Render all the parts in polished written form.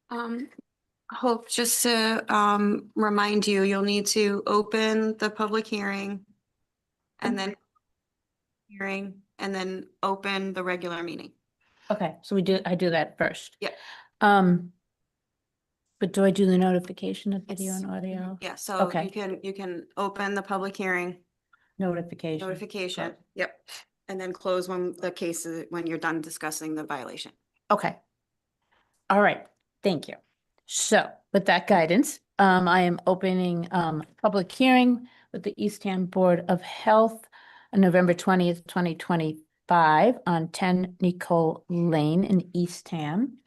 Um, Hope, just to remind you, you'll need to open the public and then hearing and then open the regular meeting. Okay, so I do that first. Yep. But do I do the notification of video Yes. and audio? Yeah, so Okay. you can open the public hearing Notification. Yep. And then close when you're done discussing the violation. Okay. All right, thank you. So with that guidance, I am opening public hearing with the Eastham Board of Health on November 20th, 2025 on 10 Nicole Lane in Eastham.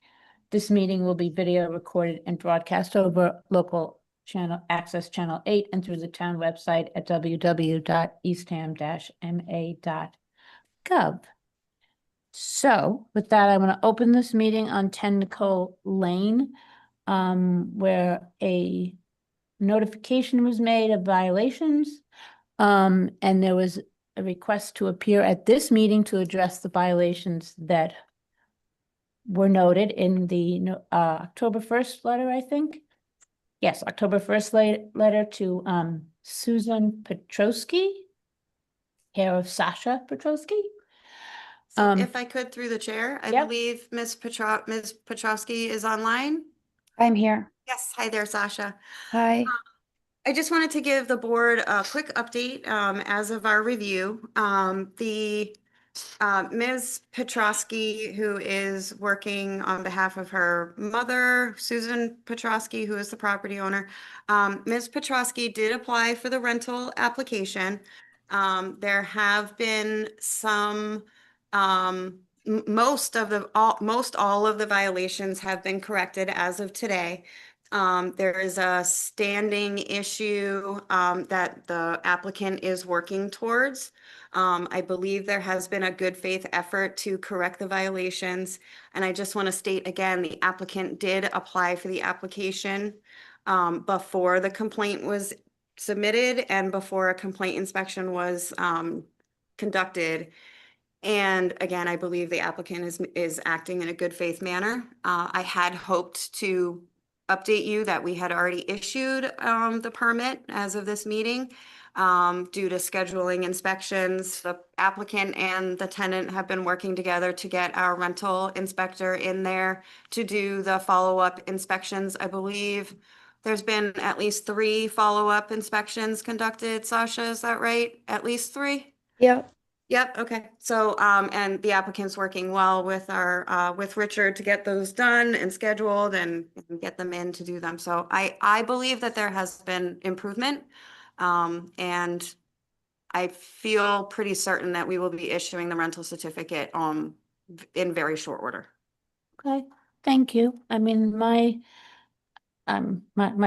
This meeting will be video recorded and broadcast over local channel access channel 8 and through the town website at www.eastham-ma.gov. So with that, I want to open this meeting on 10 Nicole Lane, where a notification was made of violations. And there was a request to appear at this meeting to address the violations that were noted in the October 1st letter, I think. Yes, October 1st letter to Susan Petrosky, care of Sasha Petrosky. So if I could, through the chair, I Yep. believe Ms. Petrowski is online. I'm here. Yes, hi there, Sasha. Hi. I just wanted to give the board a quick update as of our review. Ms. Petrowski, who is working on behalf of her mother, Susan Petrowski, who is the property owner. Ms. Petrowski did apply for the rental application. There have been some, most all of the violations have been corrected as of today. There is a standing issue that the applicant is working towards. I believe there has been a good faith effort to correct the violations. And I just want to state again, the applicant did apply for the application before the complaint was submitted and before a complaint inspection was conducted. And again, I believe the applicant is acting in a good faith manner. I had hoped to update you that we had already issued the permit as of this meeting. Due to scheduling inspections, the applicant and the tenant have been working together to get our rental inspector in there to do the follow-up inspections. I believe there's been at least 3 follow-up inspections conducted. Sasha, is that right? At least 3? Yep. Yep, okay. So, and the applicant's working well with with Richard to get those done and scheduled and get them in to do them. So I believe that there has been improvement. And I feel pretty certain that we will be issuing the rental certificate, in very short order. Okay, thank you. I mean, my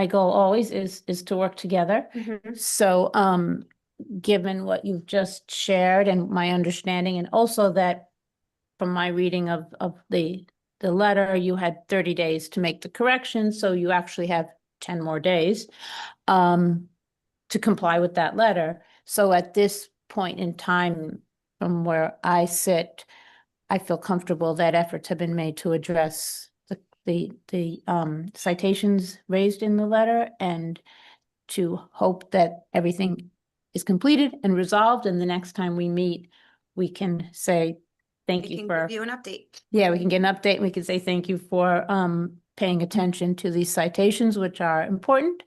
goal always is to work together. So, given what you've just shared and my understanding, and also that from my reading of the letter, you had 30 days to make the correction, so you actually have 10 more days to comply with that letter. So at this point in time, from where I sit, I feel comfortable that efforts have been made to address the citations raised in the letter, and to hope that everything is completed and resolved, and the next time we meet, we can say thank you for. Give you an update. Yeah, we can get an update and we can say thank you for paying attention to these citations, which are important.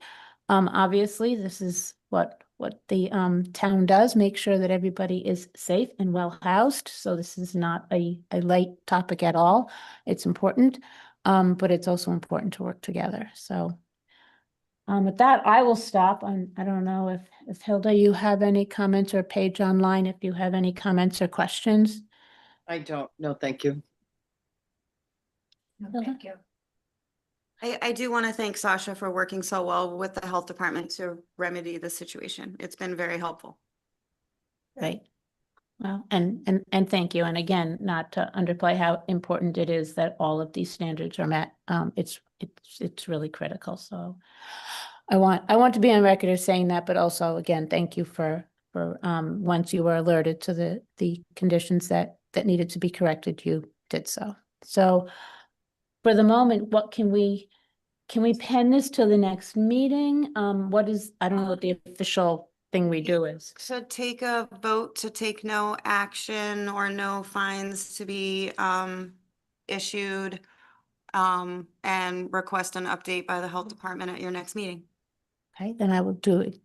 Obviously, this is what the town does, make sure that everybody is safe and well housed. So this is not a light topic at all. It's important, but it's also important to work together. So with that, I will stop. I don't know if Hilda, you have any comments, or Paige online, if you have any comments or questions. I don't. No, thank you. No, thank you. I do want to thank Sasha for working so well with the health department to remedy the situation. It's been very helpful. Right. Well, and thank you. And again, not to underplay how important it is that all of these standards are met. It's really critical. So I want to be on record as saying that, but also again, thank you for once you were alerted to the conditions that needed to be corrected, you did so. So for the moment, what can we can we pen this till the next meeting? What is, I don't know what the official thing we do is. So take a vote to take no action or no fines to be issued and request an update by the health department at your next meeting. Okay, then I will do it.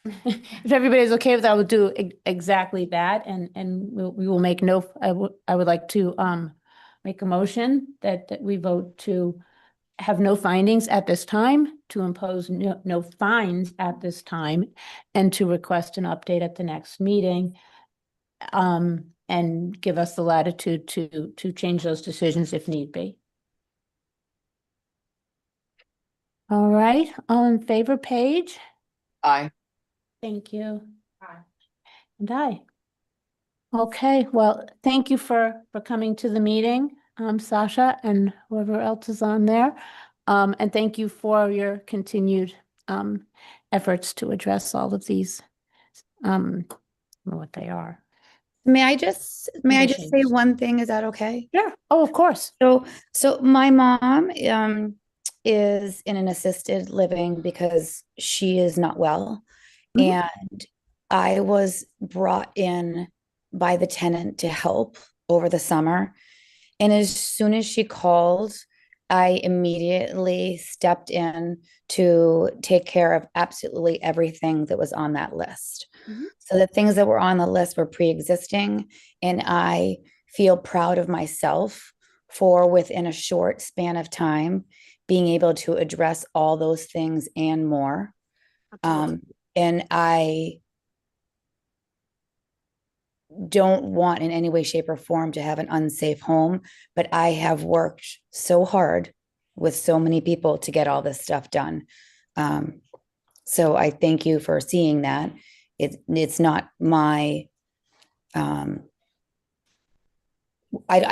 If everybody's okay with that, I will do exactly that, and we will make no, I would like to make a motion that we vote to have no findings at this time, to impose no fines at this time, and to request an update at the next meeting. And give us the latitude to change those decisions if need be. All right, all in favor, Paige? Aye. Thank you. And I. Okay, well, thank you for coming to the meeting, Sasha, and whoever else is on there. And thank you for your continued efforts to address all of these, I don't know what they are. May I just say Conditions. one thing? Is that okay? Sure. Oh, of course. So my mom is in an assisted living because she is not well. Mhm. And I was brought in by the tenant to help over the summer. And as soon as she called, I immediately stepped in to take care of absolutely everything that was on that list. Mhm. So the things that were on the list were pre-existing, and I feel proud of myself for within a short span of time being able to address all those things and more. And I don't want in any way, shape, or form to have an unsafe home, but I have worked so hard with so many people to get all this stuff done. So I thank you for seeing that. It's not my, I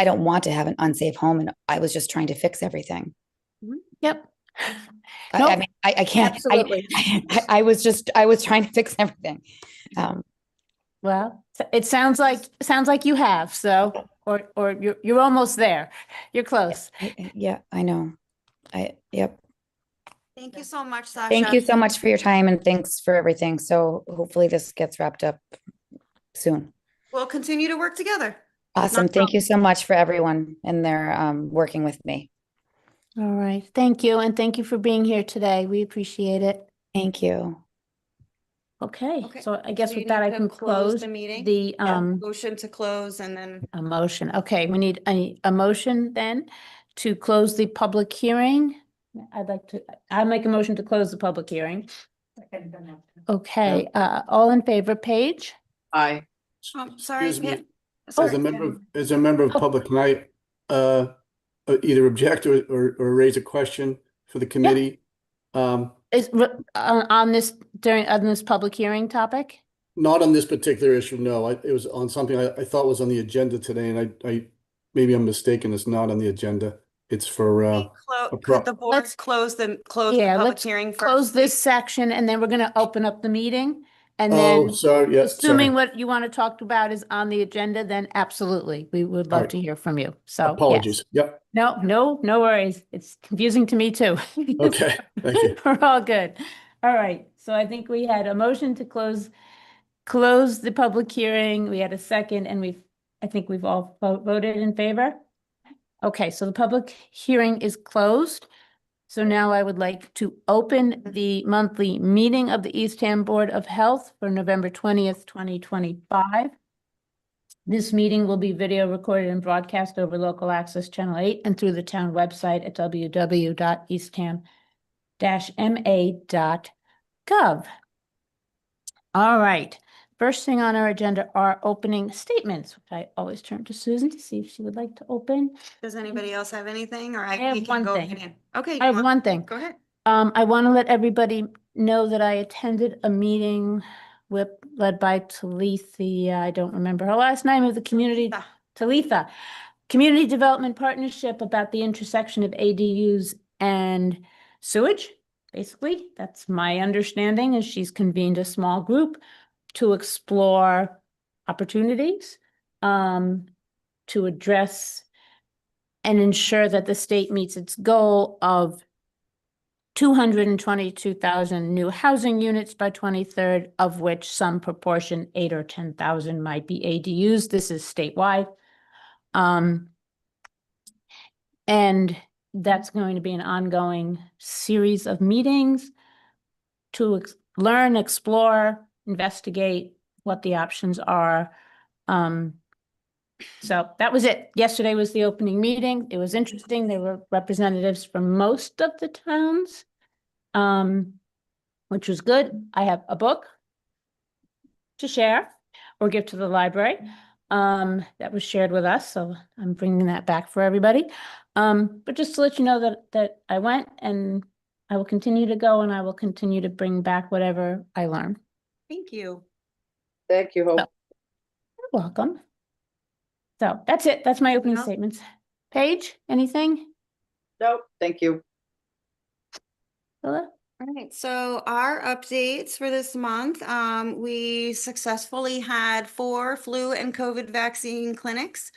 don't want to have an unsafe home, and I was just trying to fix everything. Yep. I Nope, mean, I can't, absolutely. I was trying to fix everything. Well, it sounds like you have, so, or you're almost there. You're close. Yeah, I know. Yep. Thank you so much, Sasha. Thank you so much for your time, and thanks for everything. So hopefully this gets wrapped up soon. We'll continue to work together. Awesome. Not a Thank you so much for everyone and their working with me. All right, thank you, and thank you for being here today. We appreciate it. Thank you. Okay, Okay, so I guess so you with that, need I to can close close the meeting? the, Motion to close and then a motion. Okay, we need a motion then to close the public hearing. I'll make a motion to close the public hearing. Okay, all in favor, Paige? Aye. sorry. Excuse me. Pam. As Sorry. a member of public, can I either object or raise a question for the committee? On this public hearing topic? Not on this particular issue, no. It was on something I thought was on the agenda today, and I maybe I'm mistaken. It's not on the agenda. It's for Could the board Let's- close the Yeah, public let's hearing first? close this section and then we're gonna open up the meeting. And oh, then, sorry, yeah, assuming sorry. what you want to talk about is on the agenda, then absolutely, we would All love right. to hear from you. So, yes. Apologies. Yep. No worries. It's confusing to me too. Okay, thank you. We're all good. All right, so I think we had a motion to close the public hearing. We had a second, and I think we've all voted in favor. Okay, so the public hearing is closed. So now I would like to open the monthly meeting of the Eastham Board of Health for November 20th, 2025. This meeting will be video recorded and broadcast over Local Access Channel 8 and through the town website at www.eastham-ma.gov. All right, first thing on our agenda are opening statements, which I always turn to Susan to see if she would like to open. Does anybody else have anything or I have you can one go thing. ahead and- Okay. I have one thing. Go ahead. I want to let everybody know that I attended a meeting led by Talitha, I don't remember her last name, of the community, Talitha, Community Development Partnership, about the intersection of ADUs and sewage. Basically, that's my understanding, is she's convened a small group to explore opportunities to address and ensure that the state meets its goal of 222,000 new housing units by 23rd, of which some proportion, 8 or 10,000 might be ADUs. This is statewide. And that's going to be an ongoing series of meetings to learn, explore, investigate what the options are. So that was it. Yesterday was the opening meeting. It was interesting. There were representatives from most of the towns, which was good. I have a book to share or give to the library that was shared with us. So I'm bringing that back for everybody. But just to let you know that I went, and I will continue to go, and I will continue to bring back whatever I learn. Thank you. Thank you, Hope. You're welcome. So that's it. That's my opening else? statements. Paige, anything? Nope, thank you. Willa? All right, so our updates for this month, we successfully had 4 flu and COVID vaccine clinics.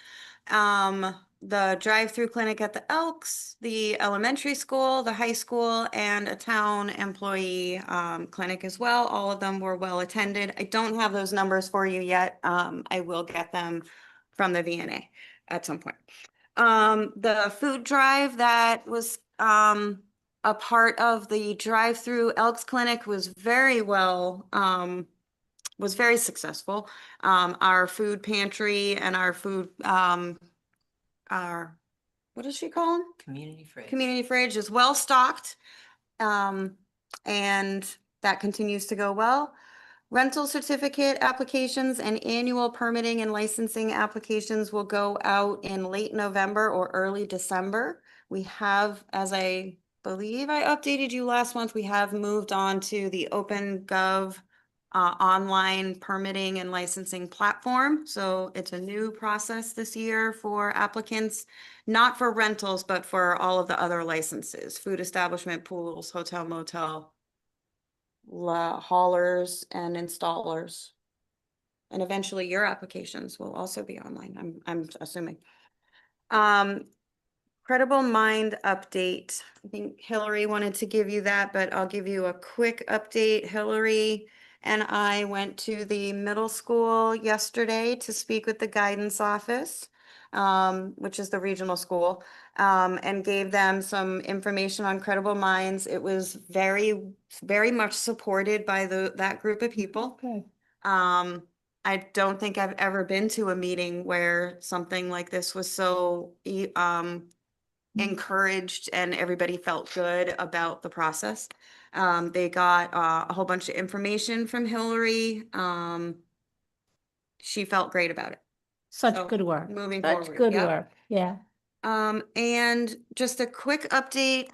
The drive-through clinic at the Elks, the elementary school, the high school, and a town employee clinic as well. All of them were well attended. I don't have those numbers for you yet. I will get them from the VNA at some point. The food drive that was a part of the drive-through Elks Clinic was very well, was very successful. Our food pantry and our food, our, what does she call them? Community fridge. Community fridge is well stocked. And that continues to go well. Rental certificate applications and annual permitting and licensing applications will go out in late November or early December. We have, as I believe I updated you last month, we have moved on to the OpenGov online permitting and licensing platform. So it's a new process this year for applicants, not for rentals, but for all of the other licenses, food establishment, pools, hotel, motel, haulers and installers. And eventually your applications will also be online, I'm assuming. Credible Mind update. I think Hillary wanted to give you that, but I'll give you a quick update. Hillary and I went to the middle school yesterday to speak with the guidance office, which is the regional school, and gave them some information on Credible Minds. It was very, very much supported by that group of people. Okay. I don't think I've ever been to a meeting where something like this was so encouraged and everybody felt good about the process. They got a whole bunch of information from Hillary. She felt great about it. Such So, good work. Moving Such forward. good Yep. work. Yeah. And just a quick update,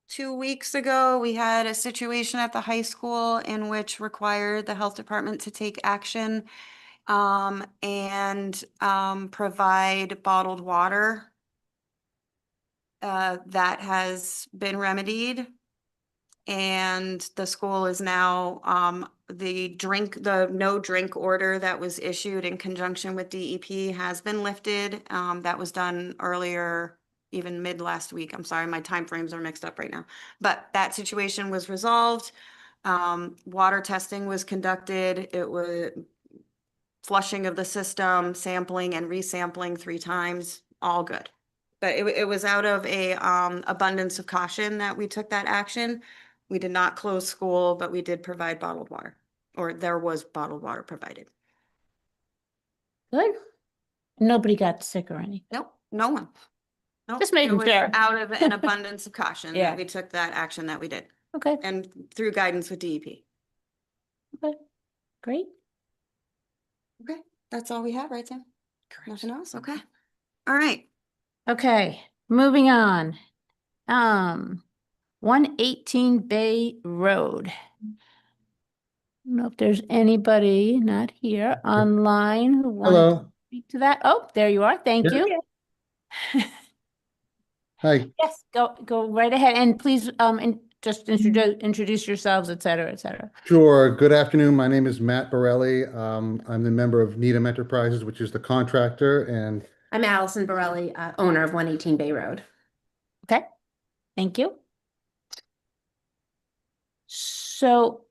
2 weeks ago, we had a situation at the high school in which required the health department to take action and provide bottled water. That has been remedied. And the school is now, the no drink order that was issued in conjunction with DEP has been lifted. That was done earlier, even mid last week. I'm sorry, my timeframes are mixed up right now. But that situation was resolved. Water testing was conducted. It was flushing of the system, sampling and resampling 3 times, all good. But it was out of a abundance of caution that we took that action. We did not close school, but we did provide bottled water, or there was bottled water provided. Good. Nobody got sick or anything. Nope, no one. Nope, Just it making was sure. out of an abundance of caution Yeah. that we took that action that we did, Okay. and through guidance with DEP. Okay. Great. Okay, that's all we have, right, Sam? Nothing else? Okay. All right. Okay. Moving on. 118 Bay Road. I don't know if there's anybody not here online who wants to Hello. speak to that. Oh, there you are. Thank Yeah. you. Hi. Yes, go right ahead, and please and just introduce yourselves, et cetera, et cetera. Sure. Good afternoon. My name is Matt Borelli. I'm the member of Needham Enterprises, which is the contractor, and I'm Allison Borelli, owner of 118 Bay Road. Okay. Thank you. So.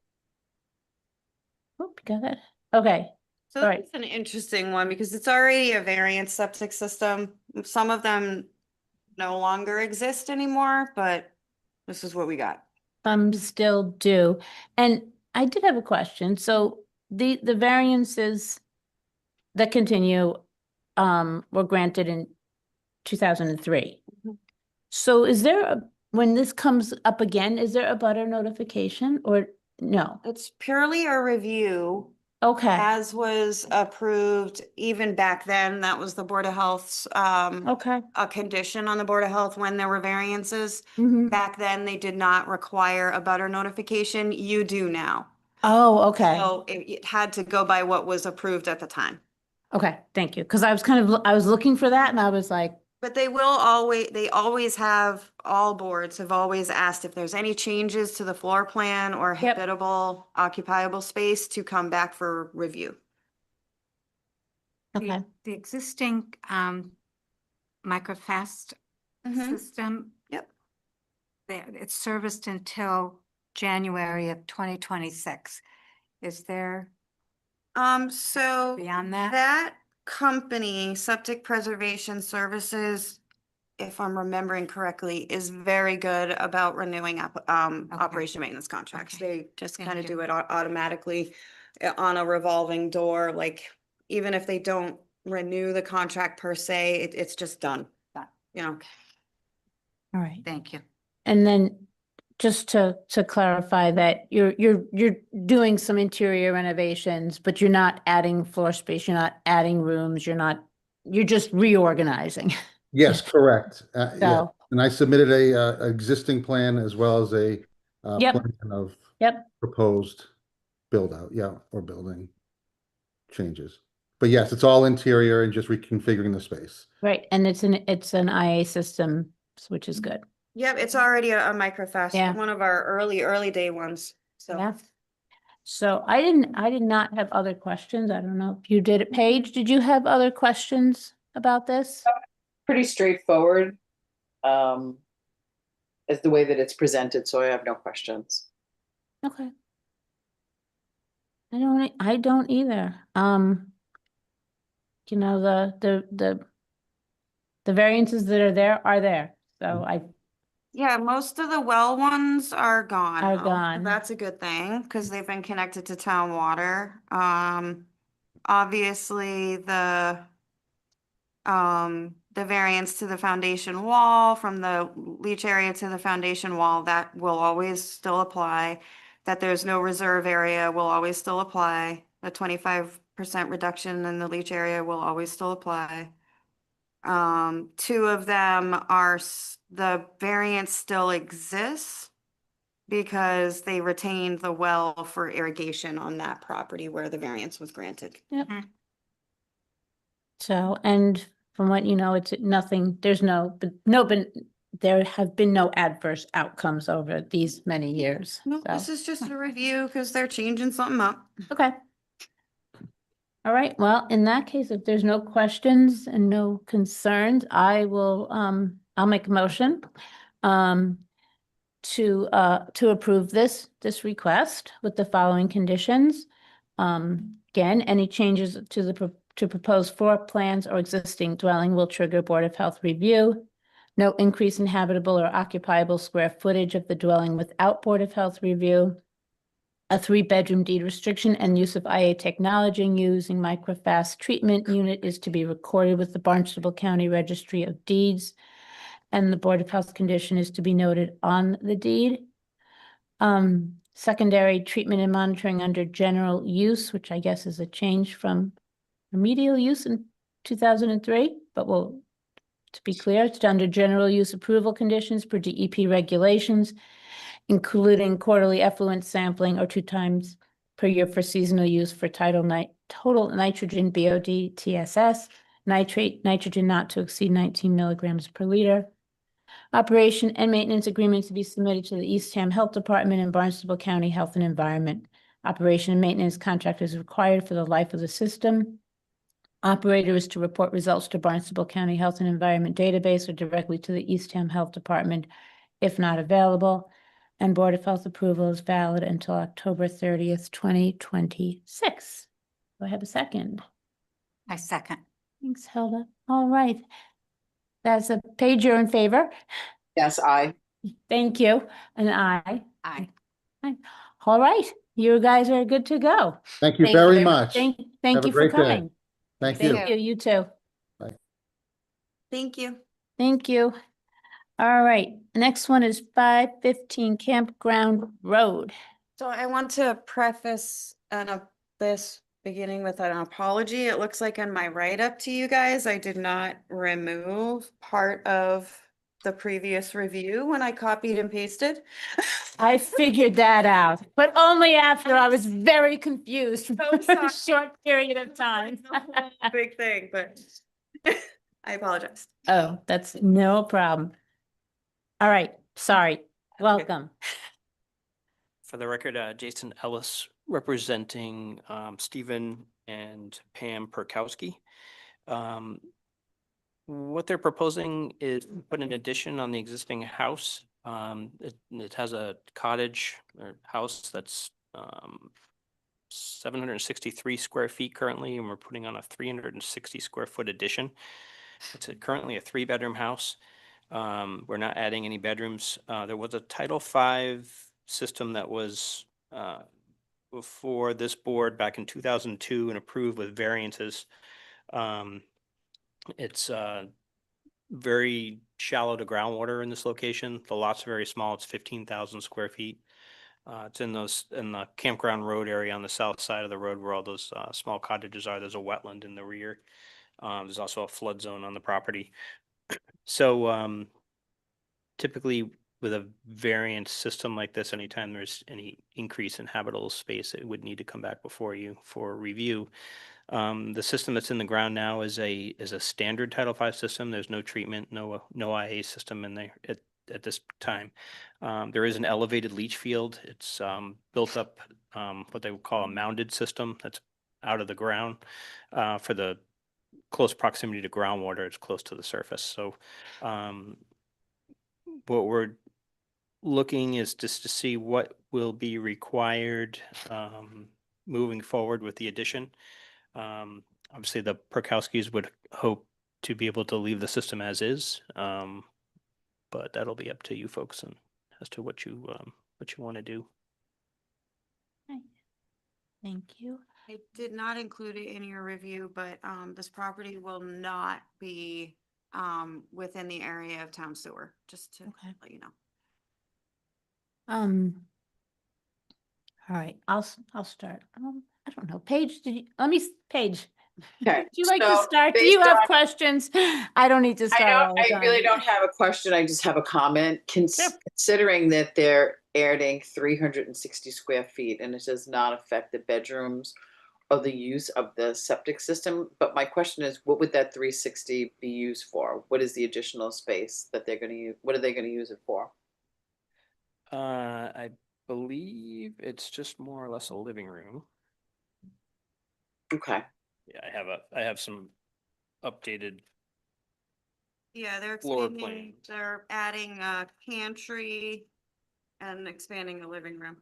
Oh, got that. Okay, So All right. it's an interesting one because it's already a variant septic system. Some of them no longer exist anymore, but this is what we got. still do. And I did have a question. So the variances that continue were granted in 2003. Mhm. So is there when this comes up again, is there a butter notification or no? It's purely a review, Okay, as was approved even back then. That was the Board of Health's okay. a condition on the Board of Health when there were variances. Mhm. Back then, they did not require a butter notification. You do now. Oh, okay. So it had to go by what was approved at the time. Okay, thank you. Because I was I was looking for that and I was like, But they always have, all boards have always asked if there's any changes to the floor plan or Yep. habitable, occupiable space to come back for review. okay, The existing microfast system, Yep. it's serviced until January of 2026. Is there So beyond that? that company, Septic Preservation Services, if I'm remembering correctly, is very good about renewing operation maintenance contracts. Okay. They just Thank kind of you. do it automatically on a revolving door, like even if they don't renew the contract per se, it's just done. Done. You know, all right. Thank you. And then just to clarify that you're doing some interior renovations, but you're not adding floor space, you're not adding rooms, you're just reorganizing. Yes, correct. Yeah, So, and I submitted a existing plan as well as a Yep. plan of yep, proposed build out, yeah, or building changes. But yes, it's all interior and just reconfiguring the space. right. And it's an IA system, which is good. yep, it's already a microfast, Yeah. one of our early day ones. So Yeah. So I did not have other questions. I don't know if you did it. Paige, did you have other questions about this? Pretty straightforward, as the way that it's presented, so I have no questions. Okay. I don't either. You know, the variances that are there. So yeah, most of the well ones are gone. Are though. gone. That's a good thing because they've been connected to town water. Obviously the variance to the foundation wall from the leach area to the foundation wall, that will always still apply. That there's no reserve area will always still apply. The 25% reduction in the leach area will always still apply. Two of them are, the variance still exists because they retained the well for irrigation on that property where the variance was granted. Yep. So, and from what you know, it's nothing, there have been no adverse outcomes over these many years. No, this So, is just a review because they're changing something up. okay. All right, well, in that case, if there's no questions and no concerns, I'll make a motion to approve this request with the following conditions. Again, any changes to to proposed floor plans or existing dwelling will trigger Board of Health review. No increase in habitable or occupiable square footage of the dwelling without Board of Health review. A 3-bedroom deed restriction and use of IA technology using microfast treatment unit is to be recorded with the Barnstable County Registry of Deeds. And the Board of Health condition is to be noted on the deed. Secondary treatment and monitoring under general use, which I guess is a change from remedial use in 2003, but to be clear, it's under general use approval conditions per DEP regulations, including quarterly effluent sampling or 2 times per year for seasonal use for total nitrogen BOD TSS, nitrogen not to exceed 19 milligrams per liter. Operation and maintenance agreement to be submitted to the Eastham Health Department and Barnstable County Health and Environment. Operation and maintenance contract is required for the life of the system. Operator is to report results to Barnstable County Health and Environment Database or directly to the Eastham Health Department if not available, and Board of Health approval is valid until October 30th, 2026. Do I have a second? I second. Thanks, Hilda. All right. That's a page you're in favor. Yes, I. Thank you. And I. Aye. All right, you guys are good to go. Thank you Thank you very very much. Thank Have a you for great day. coming. Thank you. Thank you, you too. Thank you. Thank you. All right, next one is 515 Campground Road. So I want to preface this beginning with an apology. It looks like in my write-up to you guys, I did not remove part of the previous review when I copied and pasted. I figured that out, but only after I was very confused for So a sorry. short period of time. Big thing, but I apologize. Oh, that's no problem. All right, sorry. Welcome. For the record, Jason Ellis representing Stephen and Pam Perkowski. What they're proposing is put an addition on the existing house. It has a cottage or house that's 763 square feet currently, and we're putting on a 360 square foot addition. It's currently a 3-bedroom house. We're not adding any bedrooms. There was a Title V system that was before this board back in 2002 and approved with variances. It's very shallow to groundwater in this location. The lot's very small. It's 15,000 square feet. It's in the campground road area on the south side of the road where all those small cottages are. There's a wetland in the rear. There's also a flood zone on the property. So typically with a variance system like this, anytime there's any increase in habitable space, it would need to come back before you for review. The system that's in the ground now is a standard Title V system. There's no treatment, no IA system in there at this time. There is an elevated leach field. It's built up what they would call a mounded system that's out of the ground for the close proximity to groundwater. It's close to the surface. So what we're looking is just to see what will be required moving forward with the addition. Obviously, the Perkowskis would hope to be able to leave the system as is, but that'll be up to you folks and as to what you want to do. Thank you. I did not include it in your review, but this property will not be within the area of town sewer, just to Okay. let you know. All right, I'll start. I don't know, Paige, Paige. Okay, Would you like to so start? Do based you have on- questions? I don't need to start all the I time. really don't have a question. I just have a comment. Considering that they're adding 360 square feet and it does not affect the bedrooms or the use of the septic system. But my question is, what would that 360 be used for? What is the additional space that they're going to use? What are they going to use it for? I believe it's just more or less a living room. Okay. Yeah, I have some updated. Yeah, they're Floor expanding, plans. they're adding a pantry and expanding the living room.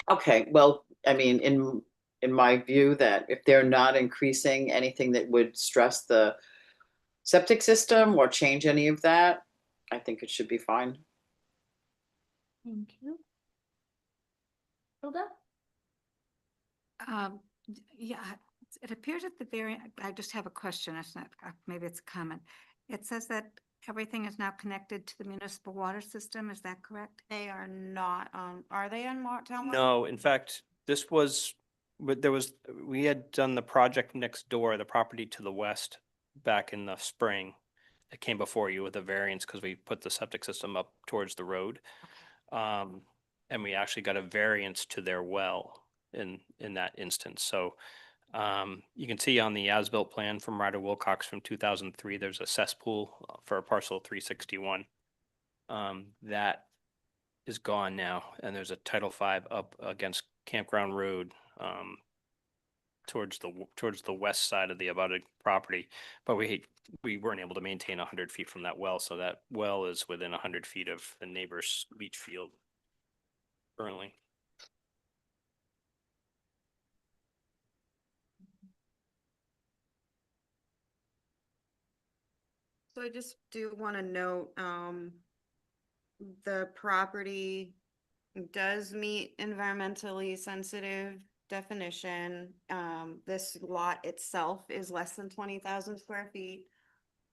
Okay, well, I mean, in my view, that if they're not increasing anything that would stress the septic system or change any of that, I think it should be fine. Thank you. Hilda? Yeah, it appears at the very, I just have a question. It's not, maybe it's a comment. It says that everything is now connected to the municipal water system. Is that correct? They are not, are they on town? water? No, in fact, this was, we had done the project next door, the property to the west back in the spring. It came before you with a variance because we put the septic system up towards the road. And we actually got a variance to their well in that instance. So you can see on the as-built plan from Ryder Wilcox from 2003, there's a cesspool for a parcel 361. That is gone now, and there's a Title V up against Campground Road towards towards the west side of the abutted property. But we weren't able to maintain 100 feet from that well, so that well is within 100 feet of the neighbor's leach field currently. So I just do want to note, the property does meet environmentally sensitive definition. This lot itself is less than 20,000 square feet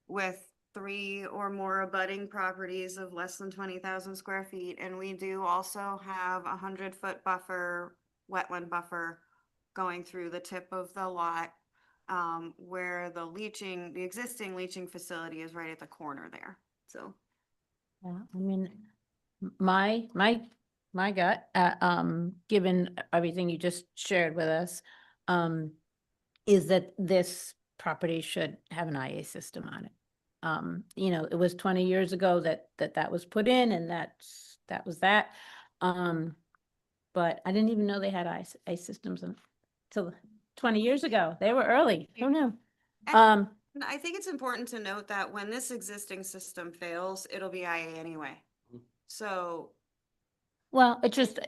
with 3 or more abutting properties of less than 20,000 square feet. And we do also have 100-foot buffer, wetland buffer going through the tip of the lot, where the existing leaching facility is right at the corner there. So Yeah, I mean, my gut, given everything you just shared with us, is that this property should have an IA system on it. It was 20 years ago that was put in, and that was that. But I didn't even know they had IA systems until 20 years ago. They were early. Who knew? And I think it's important to note that when this existing system fails, it'll be IA anyway. So Well, it's just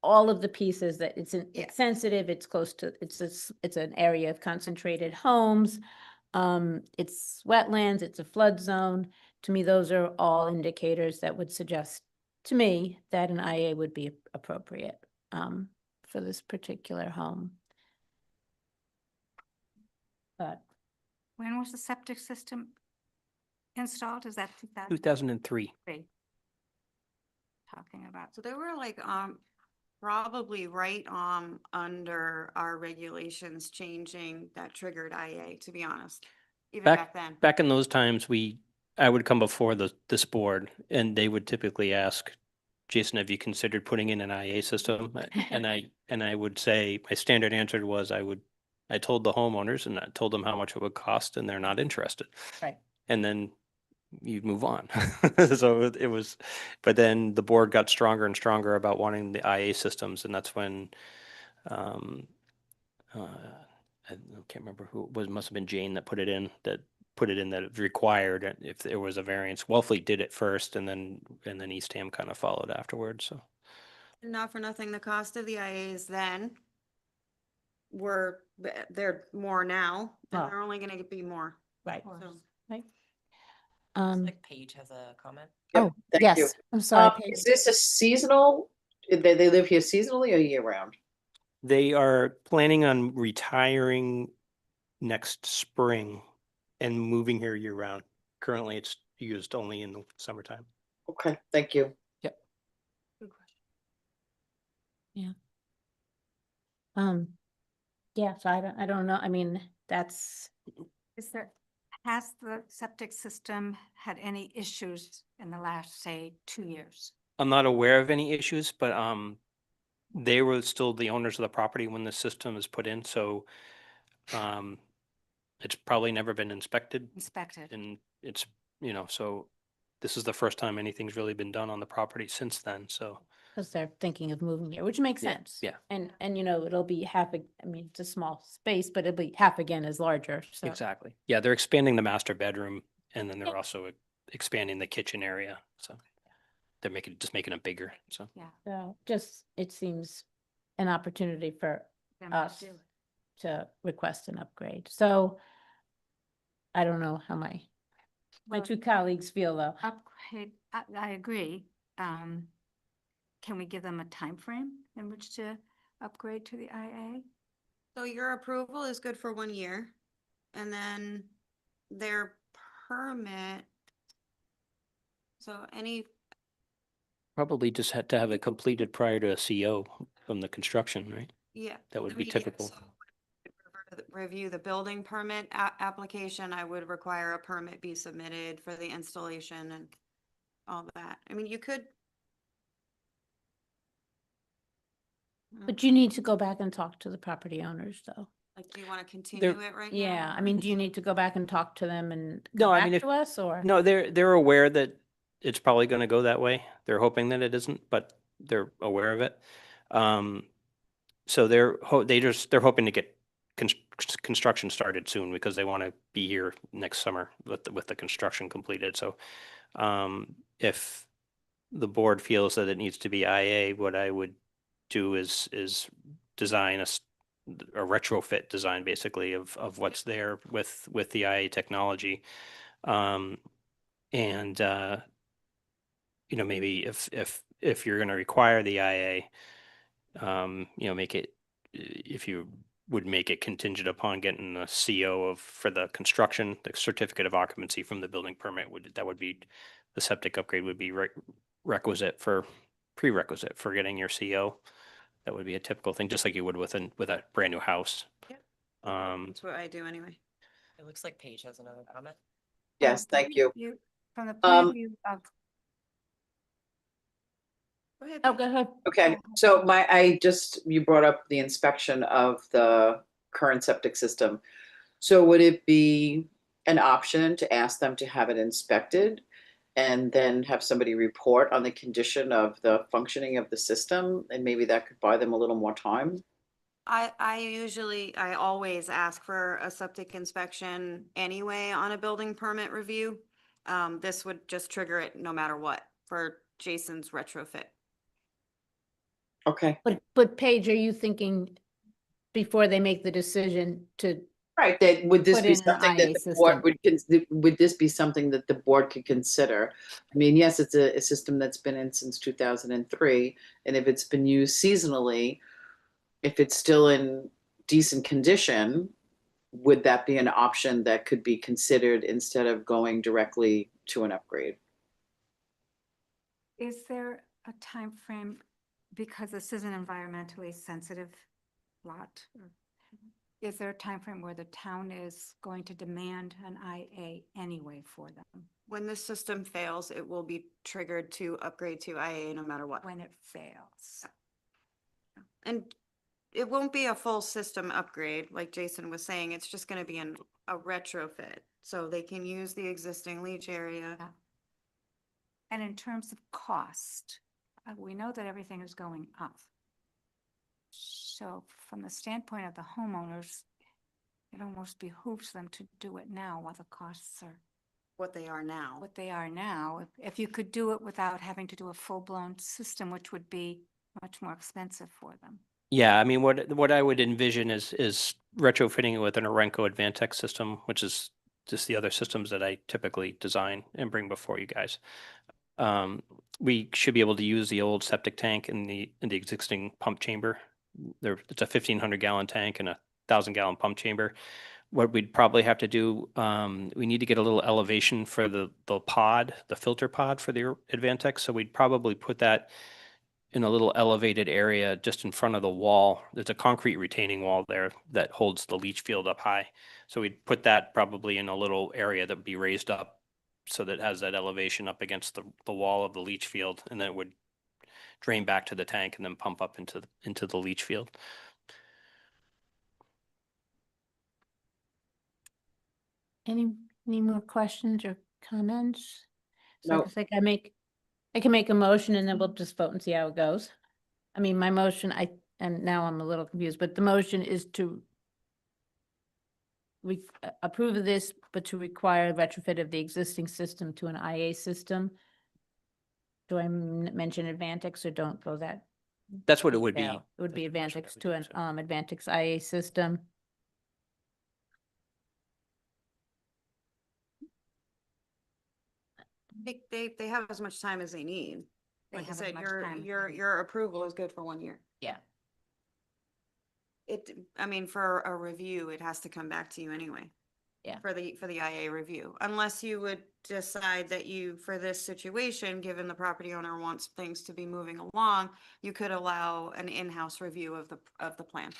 all of the pieces that Yeah. it's sensitive, it's close to, it's an area of concentrated homes. It's wetlands, it's a flood zone. To me, those are all indicators that would suggest to me that an IA would be appropriate, for this particular home. But When was the septic system installed? Is that 2003? 2003. Talking about, So they were like, probably right, under our regulations changing that triggered IA, to be honest, even back then. Back in those times, I would come before this board and they would typically ask, Jason, have you considered putting in an IA system? And I would say, my standard answer was I told the homeowners and I told them how much it would cost and they're not interested. Right. And then you move on. So it was, but then the board got stronger and stronger about wanting the IA systems, and that's when I can't remember who it was, must have been Jane that put it in that it's required if there was a variance. Wellfleet did it first, and then Eastham kind of followed afterwards. So Not for nothing, the cost of the IAs then they're more now, and Oh. they're only gonna be more. Right. So Right. Looks like Paige has a comment. Yep, Oh, thank you. yes, I'm sorry. Paige. Is this a seasonal, they live here seasonally or year round? they are planning on retiring next spring and moving here year round. Currently, it's used only in the summertime. Okay, thank you. Yeah, so I don't know. I mean, that's, has the septic system had any issues in the last, say, 2 years? I'm not aware of any issues, but they were still the owners of the property when the system is put in, so it's probably never been inspected, Inspected? and it's, so this is the first time anything's really been done on the property since then, so. because they're thinking of moving here, which makes Yeah, sense. yeah. And it'll be I mean, it's a small space, but it'll be half again as larger, so. Exactly. Yeah, they're expanding the master bedroom, and then they're Yeah. also expanding the kitchen area, so they're just making it bigger, so. Yeah. So just, it seems an opportunity for them to us do it. to request an upgrade. So I don't know how my Well, two colleagues feel though. Upgrade, I agree. Can we give them a time frame in which to upgrade to the IA? So your approval is good for 1 year, and then their permit. So Probably just had to have it completed prior to a CO from the construction, right? yeah. That would I be mean, yeah, typical. so review the building permit application, I would require a permit be submitted for the installation and all that. I mean, you could. But you need to go back and talk to the property owners though. Like, do you want to continue it right now? Yeah, I or- mean, do you need to go back and talk to them and No, come I back mean, if- to us or? No, they're aware that it's probably gonna go that way. They're hoping that it isn't, but they're aware of it. So they're hoping to get construction started soon because they want to be here next summer with the construction completed. So if the board feels that it needs to be IA, what I would do is design a retrofit design basically of what's there with the IA technology. And you know, maybe if you're going to require the IA, you know, make it, if you would make it contingent upon getting the CO for the construction, the certificate of occupancy from the building permit, that would be, the septic upgrade would be prerequisite for getting your CO. That would be a typical thing, just like you would with a brand new house. Yep. Um, That's what I do anyway. It looks like Paige has another comment. Yes, thank you. From the point Um, of view of, Go ahead. Oh, go ahead. Okay, so you brought up the inspection of the current septic system. So would it be an option to ask them to have it inspected and then have somebody report on the condition of the functioning of the system? And maybe that could buy them a little more time? I always ask for a septic inspection anyway on a building permit review. This would just trigger it no matter what for Jason's retrofit. Okay, But Paige, are you thinking before they make the decision to, right, that, would this Put be in an something that IA the board system. would this be something that the board could consider? I mean, yes, it's a system that's been in since 2003, and if it's been used seasonally, if it's still in decent condition, would that be an option that could be considered instead of going directly to an upgrade? is there a time frame, because this is an environmentally sensitive lot? Is there a time frame where the town is going to demand an IA anyway for them When the system fails, it will be triggered to upgrade to IA no matter what. when it fails? And it won't be a full system upgrade, like Jason was saying. It's just gonna be a retrofit. So they can use the existing leach area. Yeah. And in terms of cost, we know that everything is going up. So from the standpoint of the homeowners, it almost behooves them to do it now while the costs are What they are now. what they are now. If you could do it without having to do a full-blown system, which would be much more expensive for them. Yeah, I mean, what I would envision is retrofitting it with an Orenco Advantech system, which is just the other systems that I typically design and bring before you guys. We should be able to use the old septic tank in the existing pump chamber. It's a 1,500 gallon tank and a 1,000 gallon pump chamber. What we'd probably have to do, we need to get a little elevation for the filter pod for the Advantech. So we'd probably put that in a little elevated area just in front of the wall. There's a concrete retaining wall there that holds the leach field up high. So we'd put that probably in a little area that would be raised up so that it has that elevation up against the wall of the leach field, and then it would drain back to the tank and then pump up into the leach field. any more questions or comments? So No. I think I can make a motion and then we'll just vote and see how it goes. I mean, my motion, and now I'm a little confused, but the motion is to approve of this, but to require retrofit of the existing system to an IA system. Do I mention Advantix or don't go that? That's what it would be. detail? It would be That's what I Advantix would to do, an so. Advantix IA system. They have as much time as they need. They Like I have as said, much time as they need. your approval is good for 1 year. Yeah. I mean, for a review, it has to come back to you anyway. Yeah. For the IA review, unless you would decide that for this situation, given the property owner wants things to be moving along, you could allow an in-house review of the plan.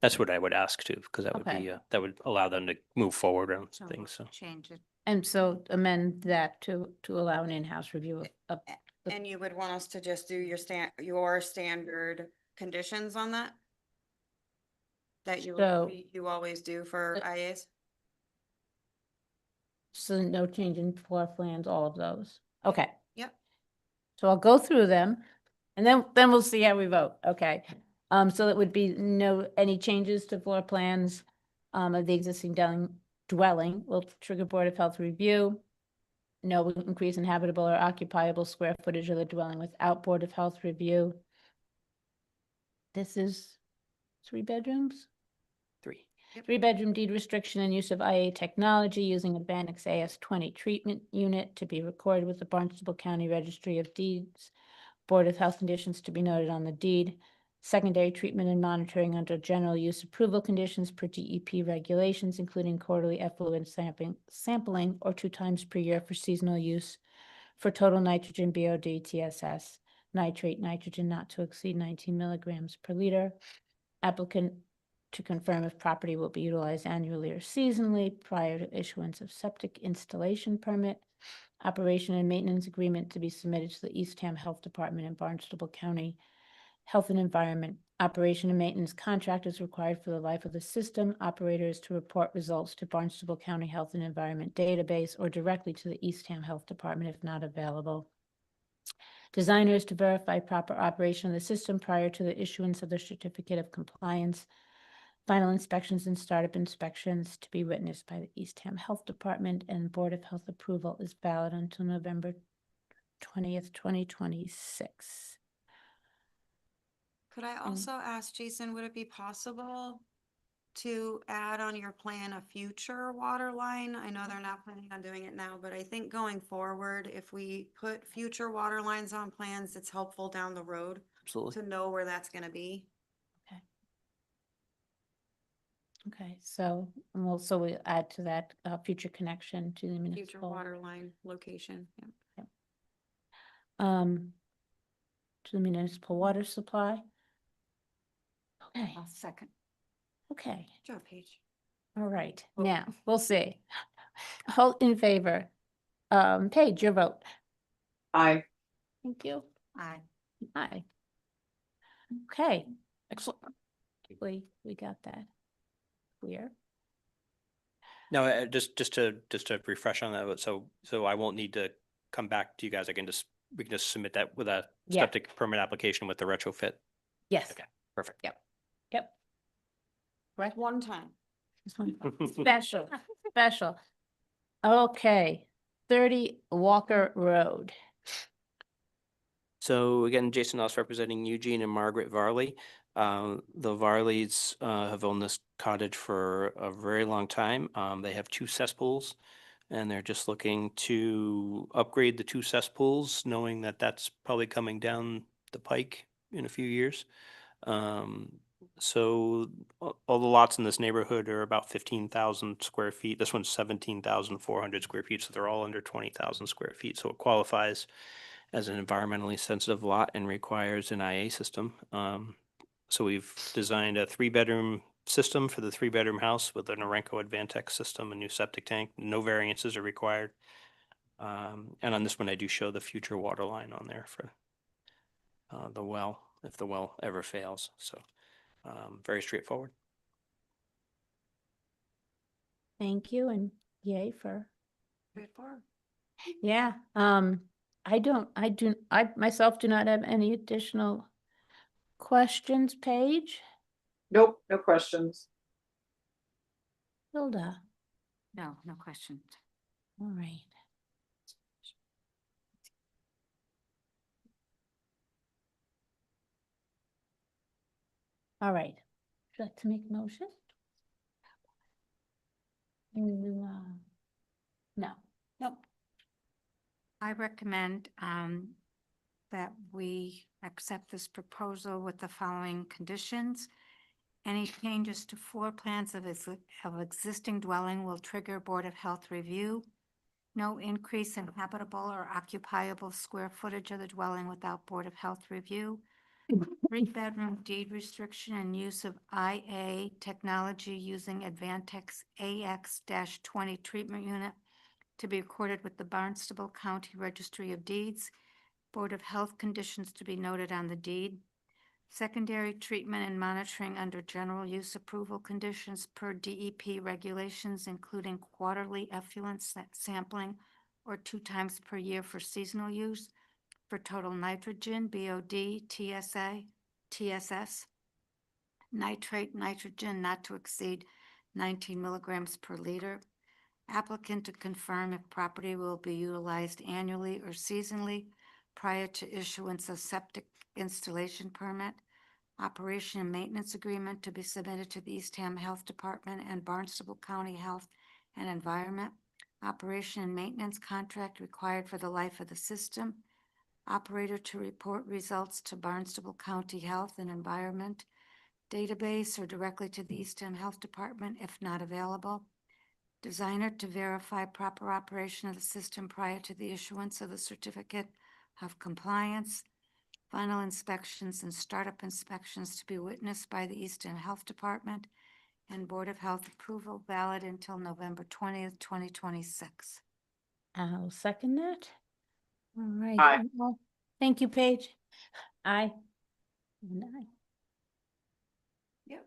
That's what I would ask too, because that would Okay. be, that would allow them to move forward on So things, so. change it. And so amend that to allow an in-house review of The- And you would want us to just do your standard conditions on that? That So- you always do for IAs? So no change in floor plans, all of those. Okay. Yep. So I'll go through them and then we'll see how we vote. Okay. So it would be any changes to floor plans, of the existing dwelling will trigger Board of Health review. No increase in habitable or occupiable square footage of the dwelling without Board of Health review. This is 3 bedrooms? 3. 3-bedroom deed restriction and use of IA technology using a Bannex AS20 treatment unit to be recorded with the Barnstable County Registry of Deeds. Board of Health conditions to be noted on the deed. Secondary treatment and monitoring under general use approval conditions per DEP regulations, including quarterly effluent sampling or 2 times per year for seasonal use for total nitrogen BOD TSS, nitrate nitrogen not to exceed 19 milligrams per liter. Applicant to confirm if property will be utilized annually or seasonally prior to issuance of septic installation permit. Operation and maintenance agreement to be submitted to the Eastham Health Department and Barnstable County Health and Environment. Operation and maintenance contract is required for the life of the system. Operator is to report results to Barnstable County Health and Environment Database or directly to the Eastham Health Department if not available. Designer is to verify proper operation of the system prior to the issuance of the certificate of compliance. Final inspections and startup inspections to be witnessed by the Eastham Health Department, and Board of Health approval is valid until November 20th, 2026. Could I also ask Jason, would it be possible to add on your plan a future water line? I know they're not planning on doing it now, but I think going forward, if we put future water lines on plans, it's helpful down the road Absolutely. to know where that's gonna be. Okay, so we'll add to that future connection to the Future municipal. water line location, yeah. To the municipal water supply. Okay, I'll second. okay, Good job, Paige. all right, Oh. now, we'll see. All in favor? Paige, your vote. Aye. Thank you. Aye. Aye. Okay, excellent. We got that clear. No, just to refresh on that, so I won't need to come back to you guys. We can just submit that with a Yeah. septic permit application with the retrofit. Yes. Okay. Perfect. Yep. Right. One time. This one, special. Okay, 30 Walker Road. So again, Jason Ross representing Eugene and Margaret Varley. The Varleys have owned this cottage for a very long time. They have 2 cesspools, and they're just looking to upgrade the 2 cesspools, knowing that that's probably coming down the pike in a few years. So all the lots in this neighborhood are about 15,000 square feet. This one's 17,400 square feet, so they're all under 20,000 square feet. So it qualifies as an environmentally sensitive lot and requires an IA system. So we've designed a 3-bedroom system for the 3-bedroom house with an Orenco Advantex system, a new septic tank. No variances are required. And on this one, I do show the future water line on there for the well, if the well ever fails. So very straightforward. Thank you, and yay for, Straightforward. yeah, I myself do not have any additional questions. Paige, Nope, no questions. Hilda, No, no question. all right. All right, would you like to make a motion? No, nope. I recommend that we accept this proposal with the following conditions. Any changes to floor plans of existing dwelling will trigger Board of Health review. No increase in habitable or occupiable square footage of the dwelling without Board of Health review. 3-bedroom deed restriction and use of IA technology using Advantex AX-20 treatment unit to be recorded with the Barnstable County Registry of Deeds. Board of Health conditions to be noted on the deed. Secondary treatment and monitoring under general use approval conditions per DEP regulations, including quarterly effluent sampling or 2 times per year for seasonal use for total nitrogen, BOD, TSS, nitrate nitrogen not to exceed 19 milligrams per liter. Applicant to confirm if property will be utilized annually or seasonally prior to issuance of septic installation permit. Operation and maintenance agreement to be submitted to the Eastham Health Department and Barnstable County Health and Environment. Operation and maintenance contract required for the life of the system. Operator to report results to Barnstable County Health and Environment database or directly to the Eastham Health Department if not available. Designer to verify proper operation of the system prior to the issuance of the certificate of compliance. Final inspections and startup inspections to be witnessed by the Eastham Health Department and Board of Health approval valid until November 20th, 2026. I'll second that. All right. Aye. Well, thank you, Paige. Aye. And aye. Yep.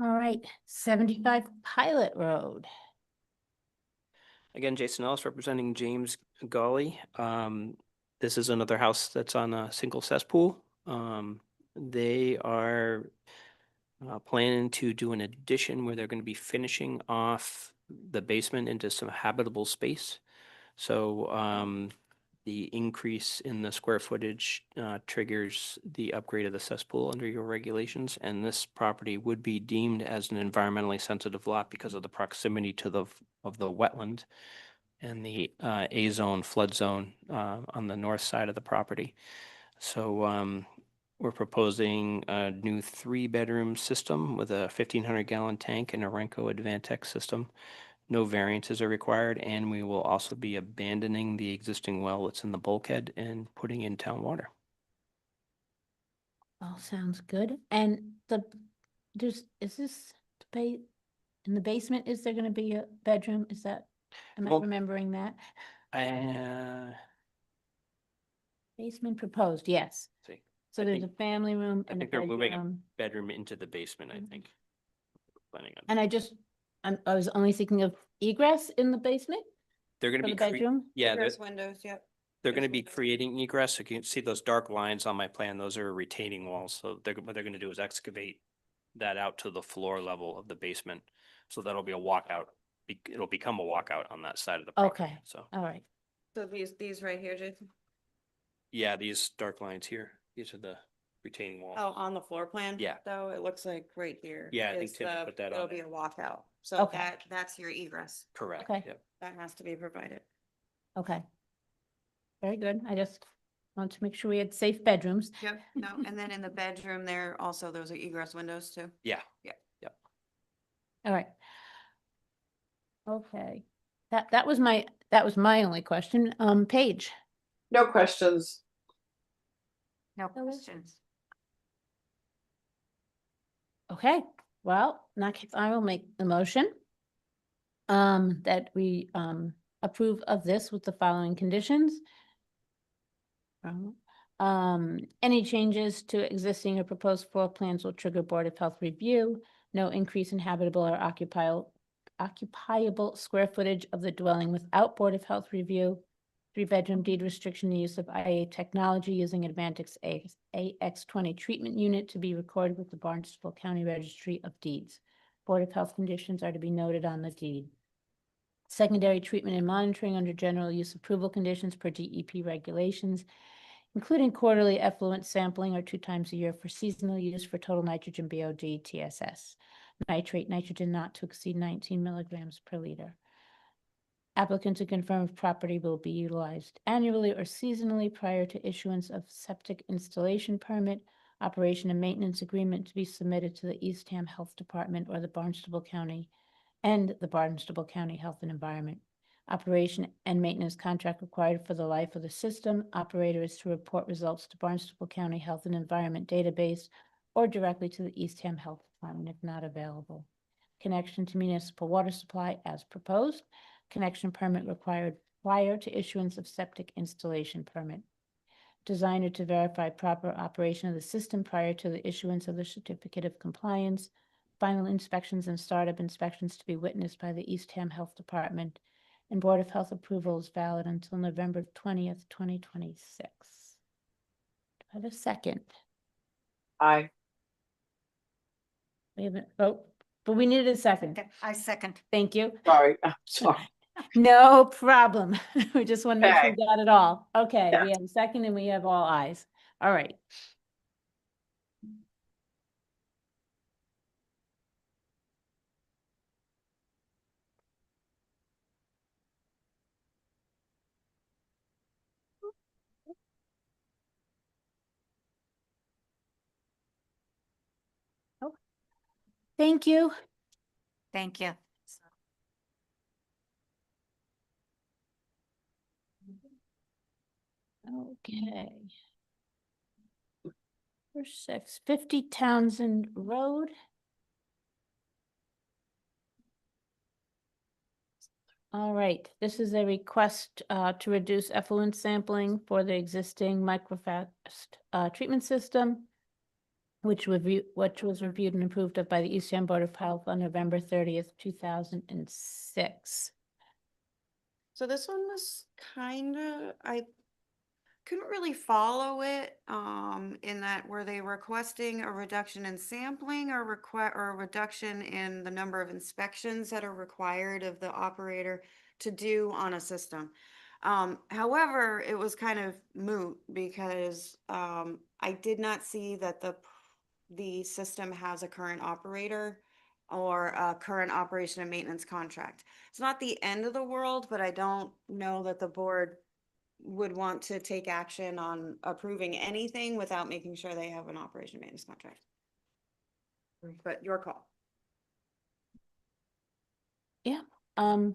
All right, 75 Pilot Road. Again, Jason Ellis representing James Gawley. This is another house that's on a single cesspool. They are planning to do an addition where they're going to be finishing off the basement into some habitable space. So the increase in the square footage triggers the upgrade of the cesspool under your regulations, and this property would be deemed as an environmentally sensitive lot because of the proximity to the wetland and the A zone flood zone on the north side of the property. So we're proposing a new 3-bedroom system with a 1,500-gallon tank and a Renco Advantech system. No variances are required, and we will also be abandoning the existing well that's in the bulkhead and putting in town water. All sounds good. And is this in the basement, is there gonna be a bedroom? Is that, am I Well- remembering that? Uh, Basement proposed, yes. see, So I there's a think- family room I and a think they're moving a bedroom. bedroom into the basement, I think. Planning on. And I was only thinking of egress in the basement They're gonna for be, the bedroom? yeah, There's windows, yep. they're gonna there's be windows. creating egress. You can see those dark lines on my plan. Those are retaining walls. So what they're gonna do is excavate that out to the floor level of the basement. So that'll be a walkout. It'll become a walkout on that side of the property. Okay. So, All right. So these right here, Jason? yeah, these dark lines here, these are the retaining walls. Oh, on the floor plan? Yeah. Though, it looks like right here. Yeah, I think is Tim the- put that It'll on be there. a walkout. So Okay. that's your egress. Correct. Okay. Yep. That has to be provided. Okay. Very good. I just want to make sure we had safe bedrooms. Yep, no, and then in the bedroom there, also those are egress windows too. Yeah. All right. Okay. That was my only question. Paige. No questions. No Phyllis? questions. Okay, well, in that case, I will make the motion that we approve of this with the following conditions. Any changes to existing or proposed floor plans will trigger Board of Health review. No increase in habitable or occupiable square footage of the dwelling without Board of Health review. 3-bedroom deed restriction, the use of IA technology using Advantix AX20 treatment unit to be recorded with the Barnstable County Registry of Deeds. Board of Health conditions are to be noted on the deed. Secondary treatment and monitoring under general use approval conditions per DEP regulations, including quarterly effluent sampling or 2 times a year for seasonal use for total nitrogen BOD TSS. Nitrate nitrogen not to exceed 19 milligrams per liter. Applicant to confirm if property will be utilized annually or seasonally prior to issuance of septic installation permit, operation and maintenance agreement to be submitted to the Eastham Health Department or the Barnstable County and the Barnstable County Health and Environment. Operation and maintenance contract required for the life of the system. Operator is to report results to Barnstable County Health and Environment database or directly to the Eastham Health Department if not available. Connection to municipal water supply as proposed. Connection permit required prior to issuance of septic installation permit. Designer to verify proper operation of the system prior to the issuance of the certificate of compliance. final inspections and startup inspections to be witnessed by the Eastham Health Department, and Board of Health approval is valid until November 20th, 2026. Do I have a second? Aye. We haven't, oh, but we needed a second. Okay, I second. Thank you. Sorry, I'm sorry. No problem. We just want to make sure Okay. we got it all. Okay, Yeah. we have a second and we have all ayes. All right. Oh, thank you. Thank you. Okay. Number 6, 50 Townsend Road. All right, this is a request to reduce effluent sampling for the existing microfast treatment system, which was reviewed and approved of by the Eastham Board of Health on November 30th, 2006. So this one was I couldn't really follow it, in that were they requesting a reduction in sampling or a reduction in the number of inspections that are required of the operator to do on a system? However, it was kind of moot because, I did not see that the system has a current operator or a current operation and maintenance contract. It's not the end of the world, but I don't know that the board would want to take action on approving anything without making sure they have an operation maintenance contract. But your call. Yeah, I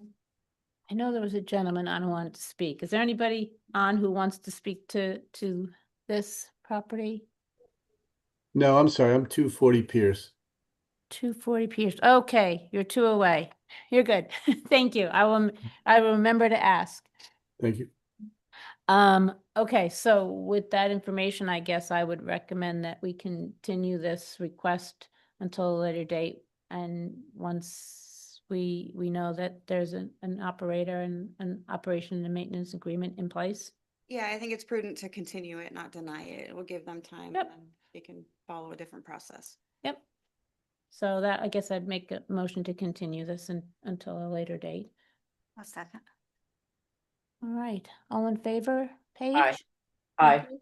know there was a gentleman on who wanted to speak. Is there anybody on who wants to speak to this property? No, I'm sorry, I'm 240 Pierce. 240 Pierce. Okay, you're 2 away. You're good. Thank you. I will remember to ask. Thank you. Okay, so with that information, I guess I would recommend that we continue this request until a later date. And once we know that there's an operator and an operation and maintenance agreement in place. Yeah, I think it's prudent to continue it, not deny it. It will give them time Yep. and then they can follow a different process. Yep. So that, I guess I'd make a motion to continue this until a later date. A second. All right, all in favor, Paige? Aye. Thank Aye. you.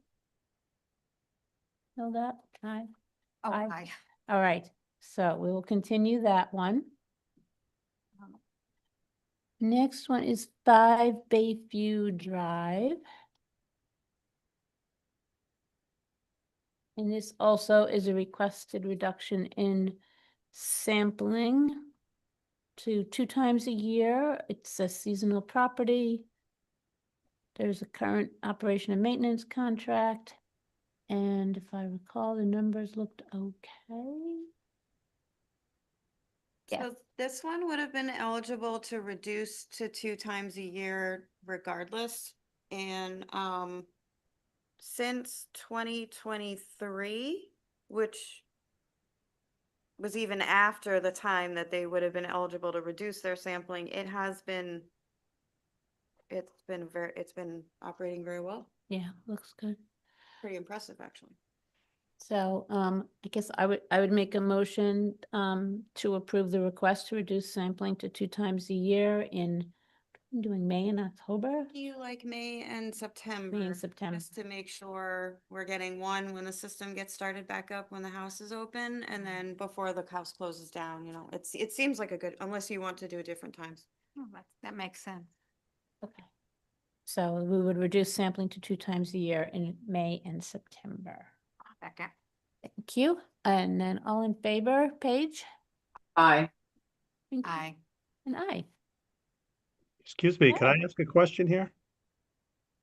Hilda, aye. Oh, Aye. aye. All right, so we will continue that one. Next one is 5 Bayview Drive. And this also is a requested reduction in sampling to 2 times a year. It's a seasonal property. There's a current operation and maintenance contract. And if I recall, the numbers looked okay. Yeah. So this one would have been eligible to reduce to 2 times a year regardless. And since 2023, which was even after the time that they would have been eligible to reduce their sampling, it's been operating very well. Yeah, looks good. Pretty impressive, actually. So I guess I would make a motion to approve the request to reduce sampling to 2 times a year in doing May and October. Do you like May and September? May and September. Just to make sure we're getting one when the system gets started back up, when the house is open, and then before the house closes down, it seems like a good, unless you want to do different times. Oh, that makes sense. Okay. So we would reduce sampling to 2 times a year in May and September. Second. Thank you. And then all in favor, Paige? Aye. Thank you. Aye. And aye. Excuse me, can I ask a question here?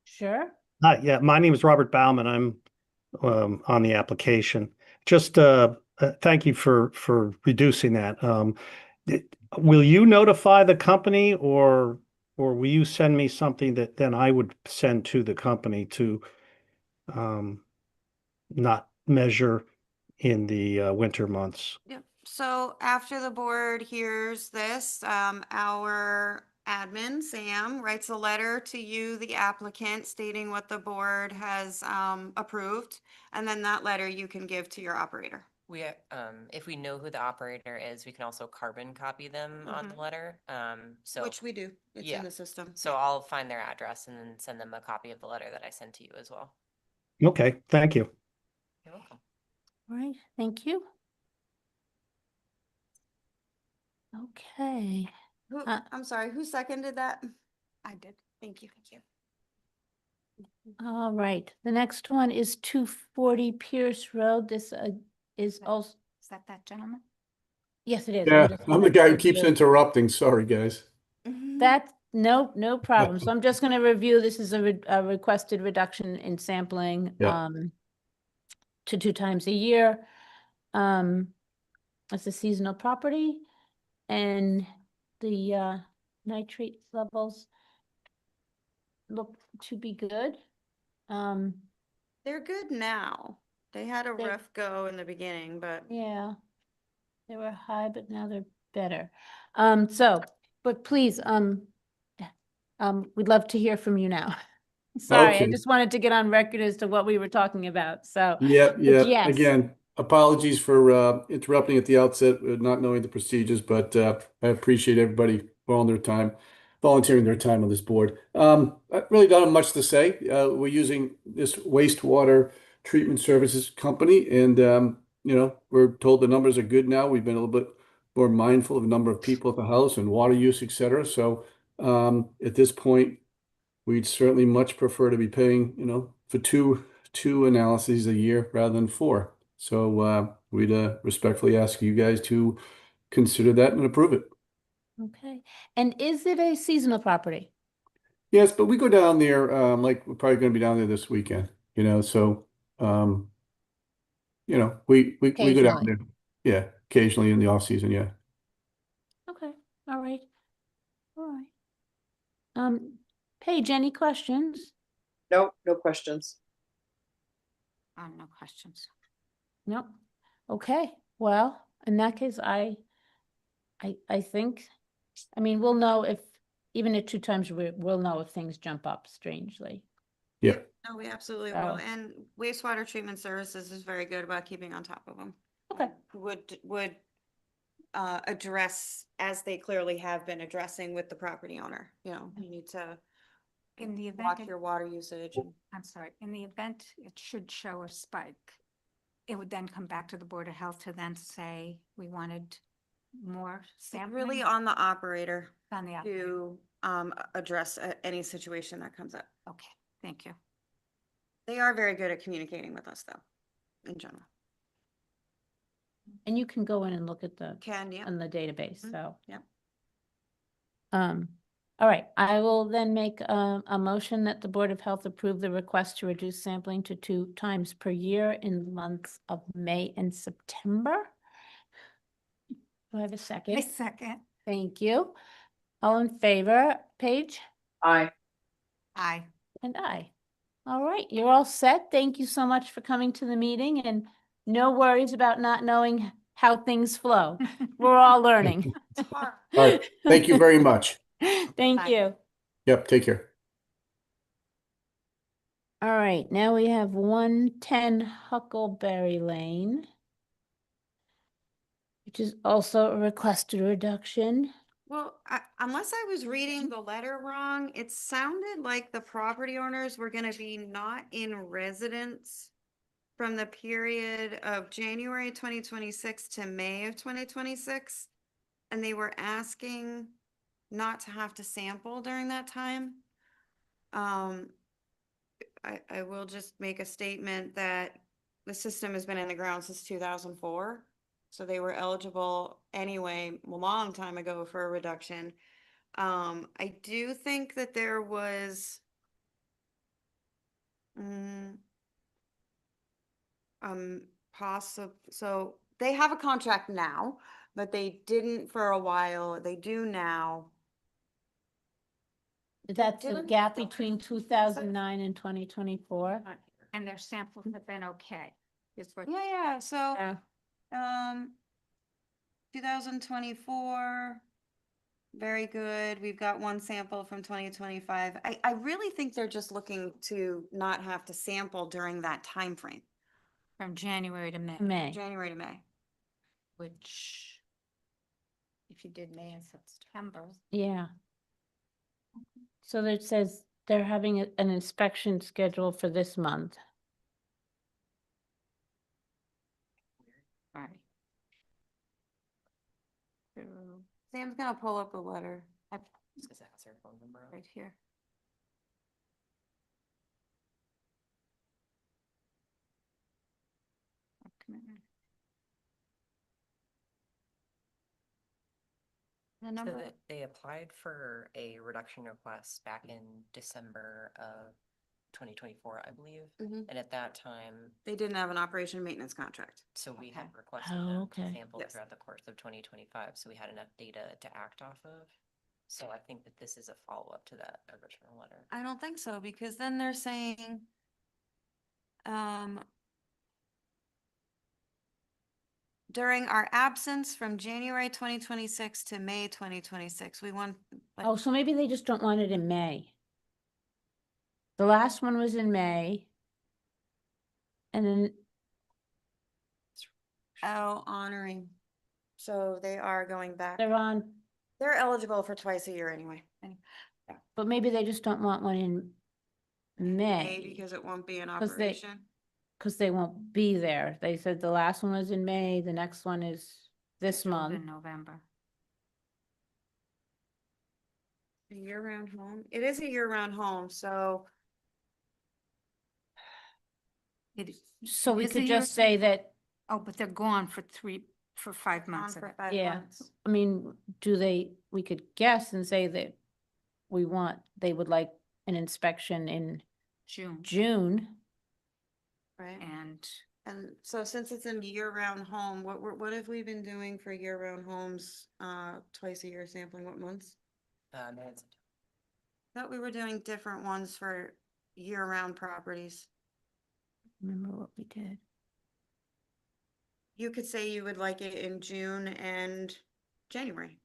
Sure. Hi, yeah, my name is Robert Bauman. I'm on the application. Just thank you for reducing that. Will you notify the company or will you send me something that then I would send to the company to not measure in the winter months? Yeah, So after the board hears this, our admin, Sam, writes a letter to you, the applicant, stating what the board has, approved. And then that letter you can give to your operator. We, if we know who the operator is, we can also carbon copy them on the letter. So, Which we do. It's yeah. in the system. so I'll find their address and then send them a copy of the letter that I sent to you as well. Okay, thank you. You're welcome. All right, thank you. Okay, Who, Uh, I'm sorry, who seconded that? I did. Thank you. all right. The next one is 240 Pierce Road. This is Right. also, Is that gentleman? yes, it is. Yeah, just I'm the wanted guy to who keeps review. interrupting. Sorry, guys. That, no problem. So I'm just gonna review, this is a requested reduction in sampling, Yeah. to 2 times a year. It's a seasonal property and the, nitrate levels look to be good. They're good now. They had a They're- rough go in the beginning, but Yeah, they were high, but now they're better. But please, we'd love to hear from you now. Sorry, I Okay. just wanted to get on record as to what we were talking about, so. Yeah, yeah. yes. Again, apologies for interrupting at the outset, not knowing the procedures, but I appreciate everybody volunteering their time on this board. I really don't have much to say. We're using this wastewater treatment services company, and we're told the numbers are good now. We've been a little bit more mindful of the number of people at the house and water use, et cetera. So at this point, we'd certainly much prefer to be paying, for two analyses a year rather than 4. So we'd respectfully ask you guys to consider that and approve it. Okay, and is it a seasonal property? Yes, but we go down there, like we're probably going to be down there this weekend, so we go down Occasionally. there. Yeah, occasionally in the off season, yeah. Okay, all right. All right. Paige, any questions? No, no questions. No questions. Nope. Okay, well, in that case, I think, I mean, we'll know if, even at 2 times, we'll know if things jump up strangely. Yeah. no, we absolutely will. Oh. And wastewater treatment services is very good about keeping on top of them. Okay. Would address, as they clearly have been addressing with the property owner, you need to In the event, watch your water usage. I'm sorry, in the event it should show a spike, it would then come back to the Board of Health to then say, we wanted more It's sampling. really on the operator On the operator. to address any situation that comes up. Okay, thank you. They are very good at communicating with us, though, in general. And you can go in and look at the, Can, yeah. on the database, Mhm, so. yep. All right, I will then make a motion that the Board of Health approve the request to reduce sampling to 2 times per year in the months of May and September. Do I have a A second? second. Thank you. All in favor, Paige? Aye. Aye. And I. All right, you're all set. Thank you so much for coming to the meeting, and no worries about not knowing how things flow. We're all learning. All right. Thank you very much. Thank Bye. you. Yep. Take care. All right, now we have 110 Huckleberry Lane, which is also a requested reduction. Well, unless I was reading the letter wrong, it sounded like the property owners were gonna be not in residence from the period of January 2026 to May of 2026. And they were asking not to have to sample during that time. I will just make a statement that the system has been in the ground since 2004. So they were eligible anyway, a long time ago, for a reduction. I do think that there was so they have a contract now, but they didn't for a while. They do now. That's the Didn't- gap between 2009 and 2024. And their samples have been okay. Is what. Yeah, so Yeah. 2024. Very good. We've got one sample from 2025. I really think they're just looking to not have to sample during that time frame, From January to May. May. January to May. Which, if you did May and September, Yeah. So that says they're having an inspection scheduled for this month. right. So, Sam's gonna pull up a letter Just 'cause it has her phone number on it. right here. Commitment. The So number, that they applied for a reduction request back in December of 2024, I believe. Mhm. And at that time, They didn't have an operation maintenance contract. so we had Okay. requested Oh, them okay. to sample Yes. throughout the course of 2025, so we had enough data to act off of. So I think that this is a follow-up to that original letter. I don't think so, because then they're saying, during our absence from January 2026 to May 2026, we want, like, Oh, so maybe they just don't want it in May. The last one was in May. And then, honoring. So they are going back. they're They're eligible for twice a year anyway. but maybe they just don't want one in May. Because it won't be an 'Cause they- operation. Because they won't be there. They said the last one was in May, the next one is this scheduled month. in November. A year-round home. It is a year-round home, so It, So we Is could it just your- say that, oh, but they're gone for 5 on months of for it. 5 months. I mean, we could guess and say that they would like an inspection in June. June. Right? And And so since it's a year-round home, what have we been doing for year-round homes, twice a year sampling, what months? May and September. Thought we were doing different ones for year-round properties. Remember what we did? You could say you would like it in June and January,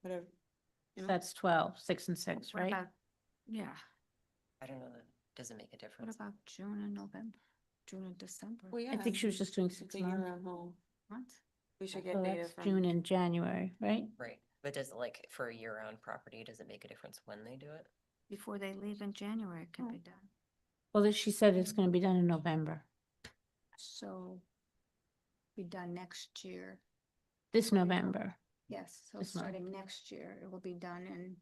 whatever. You know? That's 12, 6 and 6, what right? about, yeah, I don't know, that doesn't make a what difference. about June and November, June and December? Well, I think she was just doing It's 6 a months. year-round home. Months? We should So get data that's from. June and January, right? Right, but does it like for a year-round property, does it make a difference when they do it? Before they leave in January, it can be done. Well, she said it's gonna be done in November, So be done next year. this November. Yes, so This month. starting next year, it will be done in,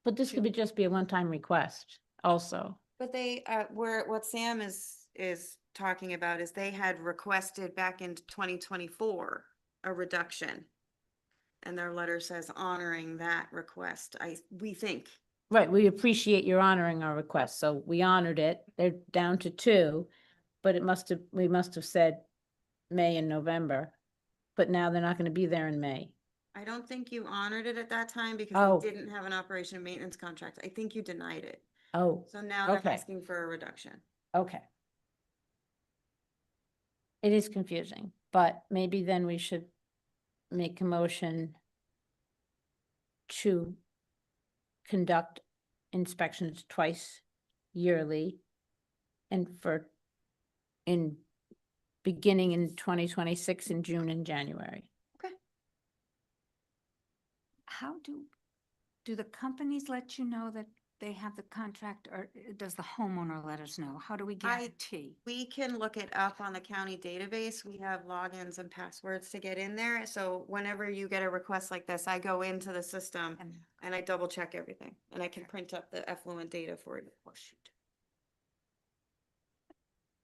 But this could be just be a one-time request also. But they, what Sam is talking about is they had requested back in 2024 a reduction. And their letter says honoring that request, we think. Right, we appreciate your honoring our request, so we honored it. They're down to 2, but we must have said May and November. But now they're not gonna be there in May. I don't think you honored it at that time because Oh. we didn't have an operation and maintenance contract. I think you denied it. Oh, So now they're Okay. asking for a reduction. okay. It is confusing, but maybe then we should make a motion to conduct inspections twice yearly and beginning in 2026 in June and January. how do the companies let you know that they have the contract, or does the homeowner let us know? How do we guarantee? We can look it up on the county database. We have logins and passwords to get in there. So whenever you get a request like this, I go into the system and I double check everything and I can print up the effluent data for you. Oh, shoot.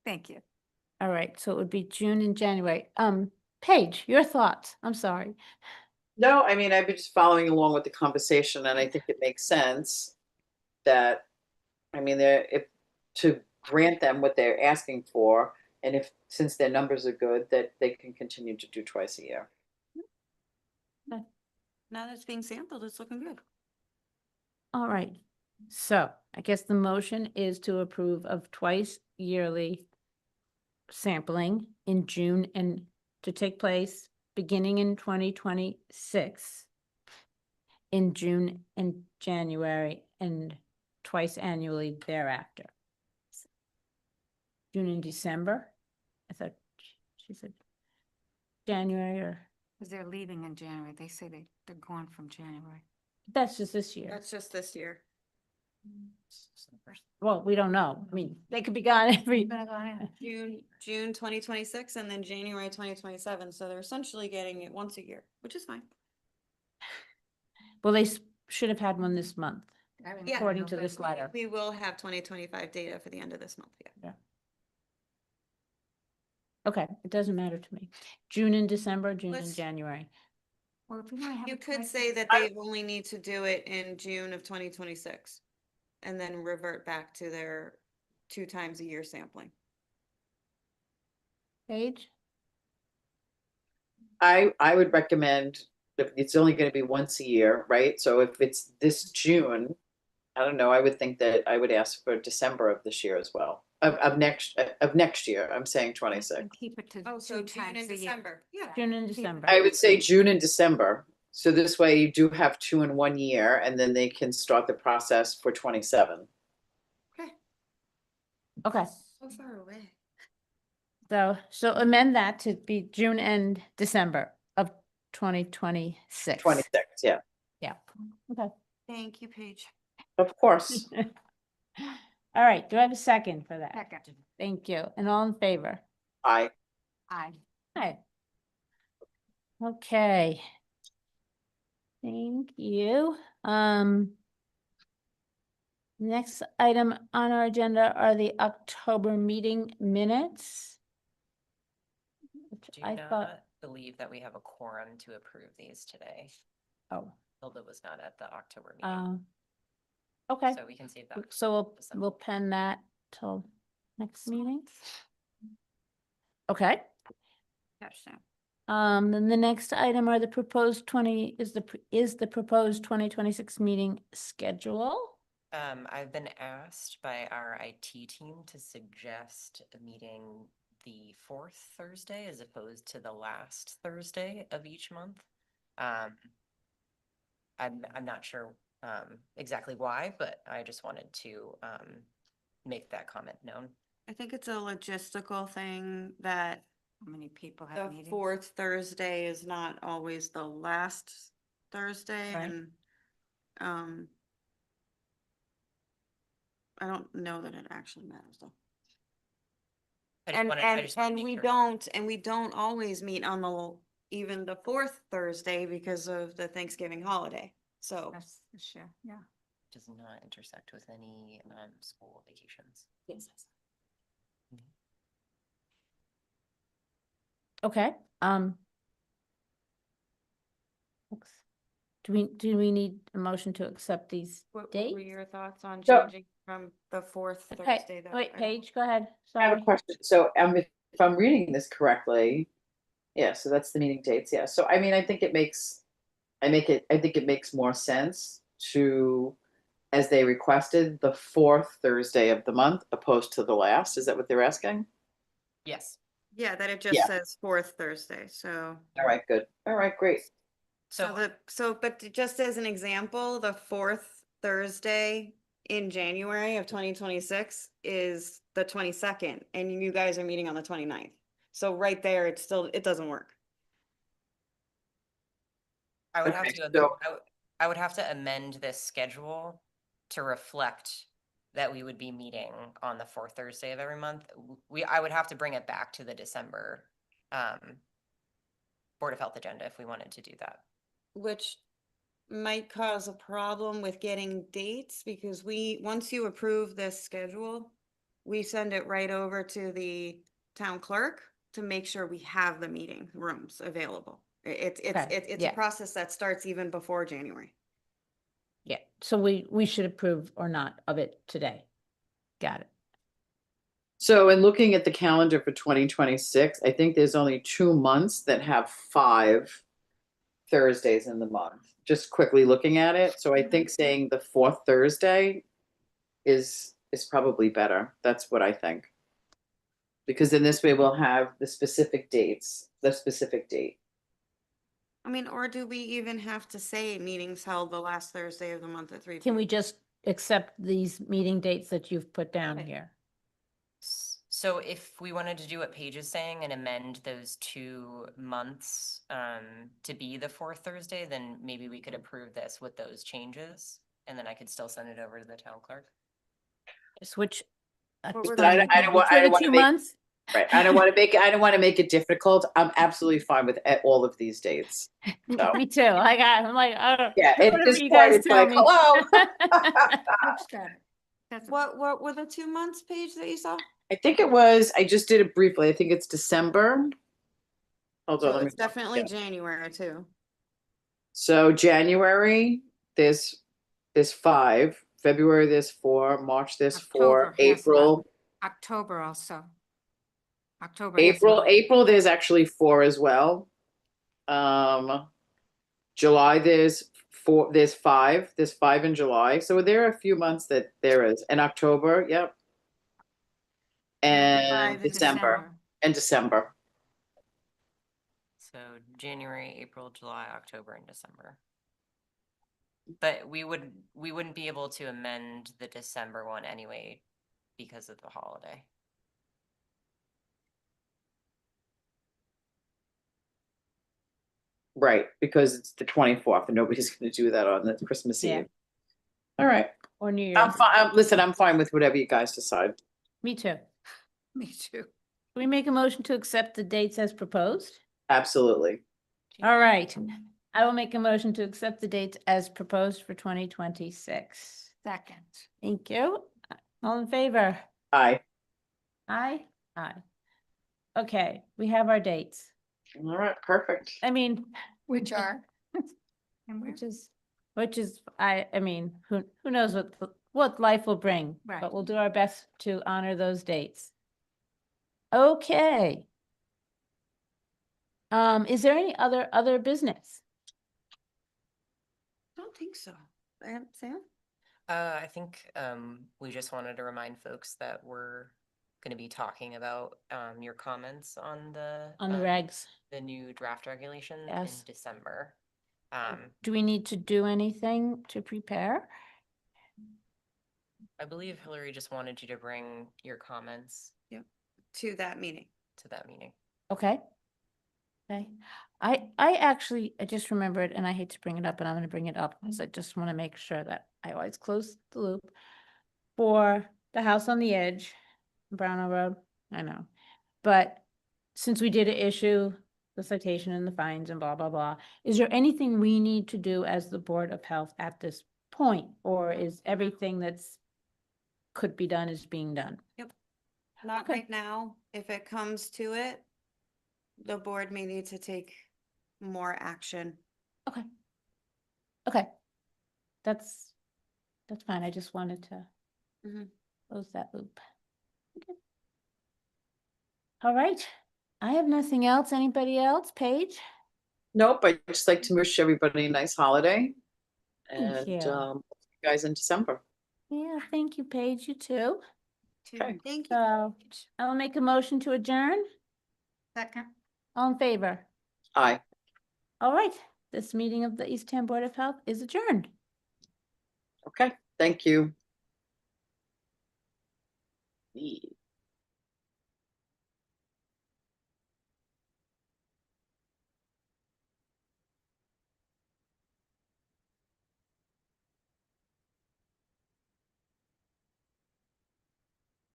Thank you. All right, so it would be June and January. Paige, your thoughts? I'm sorry. No, I mean, I've been just following along with the conversation, and I think it makes sense that, I mean, to grant them what they're asking for, and since their numbers are good, that they can continue to do twice a year. Now that it's being sampled, it's looking good. All right, so I guess the motion is to approve of twice yearly sampling in June and to take place beginning in 2026, in June and January, and twice annually thereafter. June and December? I thought she said January, or, Because they're leaving in January. They say they're gone from January. that's just this year. That's just this year. Well, we don't know. I mean, they could be gone every, June 2026 and then January 2027. So they're essentially getting it once a year, which is fine. well, they should have had one this month. Yeah. According to this letter. We will have 2025 data for the end of this month, yeah. Okay, it doesn't matter to me. June and December, June and Let's- January. Well, if we want to have. You it could twice say a that year- they only need to do it in June of 2026 and then revert back to their 2 times a year sampling. Paige? I would recommend, if it's only gonna be once a year, right? So if it's this June, I don't know, I would think that I would ask for December of this year as well, of next year, I'm saying 26. And keep it to Oh, so 2 June times and a year. December, yeah. June and Keep it- December. I would say June and December, so this way you do have 2 in 1 year, and then they can start the process for 27. Okay, So far away. so amend that to be June and December of 2026. 26, yeah, Yeah, okay. Thank you, Paige. of course. All right, do I have a second for that? Second. Thank you. And all in favor? Aye. Aye. Hi. Okay. Thank you. Next item on our agenda are the October meeting minutes. Which Do I not thought, believe that we have a quorum to approve these today. oh, Hilda was not at the October meeting, okay. so we can save that. So we'll December. pen that till next meeting. Okay. Gotcha. Then the next item are the proposed is the proposed 2026 meeting schedule. I've been asked by our IT team to suggest a meeting the 4th Thursday as opposed to the last Thursday of each month. I'm not sure exactly why, but I just wanted to make that comment known. I think it's a logistical thing that How many people have the meetings? 4th Thursday is not always the last Thursday Right. and, I don't know that it actually matters though. I just And, wanted- I and, just wanted to and make we sure. don't always meet on even the 4th Thursday because of the Thanksgiving holiday. So, That's this year, yeah. Does not intersect with any school vacations. yes. Okay, do we need a motion to accept these What were dates? your thoughts on So- changing from the 4th Okay, Thursday? that wait, I don't- Paige, go ahead, I have a sorry. question. So, if I'm reading this correctly, yeah, so that's the meeting dates, yeah. So, I mean, I think it makes more sense to, as they requested, the 4th Thursday of the month opposed to the last. Is that what they're asking? Yes. Yeah, that it just Yeah. says 4th Thursday, so. All right, good. All right, great. But just as an example, the 4th Thursday in January of 2026 is the 22nd, and you guys are meeting on the 29th. So right there, it doesn't work. I would have Okay, to, so- I would have to amend this schedule to reflect that we would be meeting on the 4th Thursday of every month. I would have to bring it back to the December Board of Health agenda if we wanted to do that. Which might cause a problem with getting dates because once you approve this schedule, we send it right over to the town clerk to make sure we have the meeting rooms available. It's a yeah. process that starts even before January. Yeah, so we should approve or not of it today. Got it. So in looking at the calendar for 2026, I think there's only 2 months that have 5 Thursdays in the month. Just quickly looking at it. So I think saying the 4th Thursday is probably better. That's what I think. Because in this way we'll have the specific date. I mean, or do we even have to say meetings held the last Thursday of the month at 3 Can we p.m.? just accept these meeting dates that you've put down Okay. here? So if we wanted to do what Paige is saying and amend those 2 months to be the fourth Thursday, then maybe we could approve this with those changes. And then I could still send it over to the town clerk. Switch. What were But I don't want, I don't want to 2 make, months? right, I don't want to make it difficult. I'm absolutely fine with all of these dates. So, Me too. I'm like, I don't. yeah, at whatever this you point, guys it's tell like, me. hello. Looks better. That's What were the 2 months page that you saw? I think it was, I just did it briefly. I think it's December. Hold on, So let me. it's definitely yeah. January too. So January, there's 5, February, there's 4, March, there's 4, October has none. April, October also. October. has none. April, there's actually 4 as well. July, there's 5, there's 5 in July. So there are a few months that there is. And October, yep. And 5 in December, and December. So January, April, July, October, and December. But we wouldn't be able to amend the December one anyway because of the holiday. Right, because it's the 24th and nobody's going to do that on the Christmas Yeah. Eve. All right. Or New I'm Year's. fine. Listen, I'm fine with whatever you guys decide. Me too. Me too. Can we make a motion to accept the dates as proposed? Absolutely. All right. I will make a motion to accept the dates as proposed for 2026. Second. Thank you. All in favor? Aye. Aye. Aye. Okay, we have our dates. All right, perfect. I mean, Which are? And where? which is, I mean, who knows what life will bring, Right. but we'll do our best to honor those dates. Okay. Is there any other business? I don't think so. Sam? I think we just wanted to remind folks that we're going to be talking about your comments on the regs? the new draft regulation Yes. in December. Do we need to do anything to prepare? I believe Hillary just wanted you to bring your comments To that meeting. to that meeting. Okay. Okay. I just remembered, and I hate to bring it up, and I'm gonna bring it up, because I just want to make sure that I always close the loop. For the house on the edge, Brownell Road, I know. But since we did issue the citation and the fines and blah, blah, blah, is there anything we need to do as the Board of Health at this point? Or is everything that's could be done is being done? Not Okay. right now. If it comes to it, the board may need to take more action. Okay. Okay. That's fine. I just wanted to Mhm. close that loop. Okay. All right. I have nothing else. Anybody else? Paige? Nope, I'd just like to wish everybody a nice holiday. Thank And you. see you guys in December. Yeah, thank you, Paige. You too. Okay. Thank you. So I'll make a motion to adjourn. Second. All in favor? Aye. All right. This meeting of the Eastham Board of Health is adjourned. Okay, thank you. Yeah.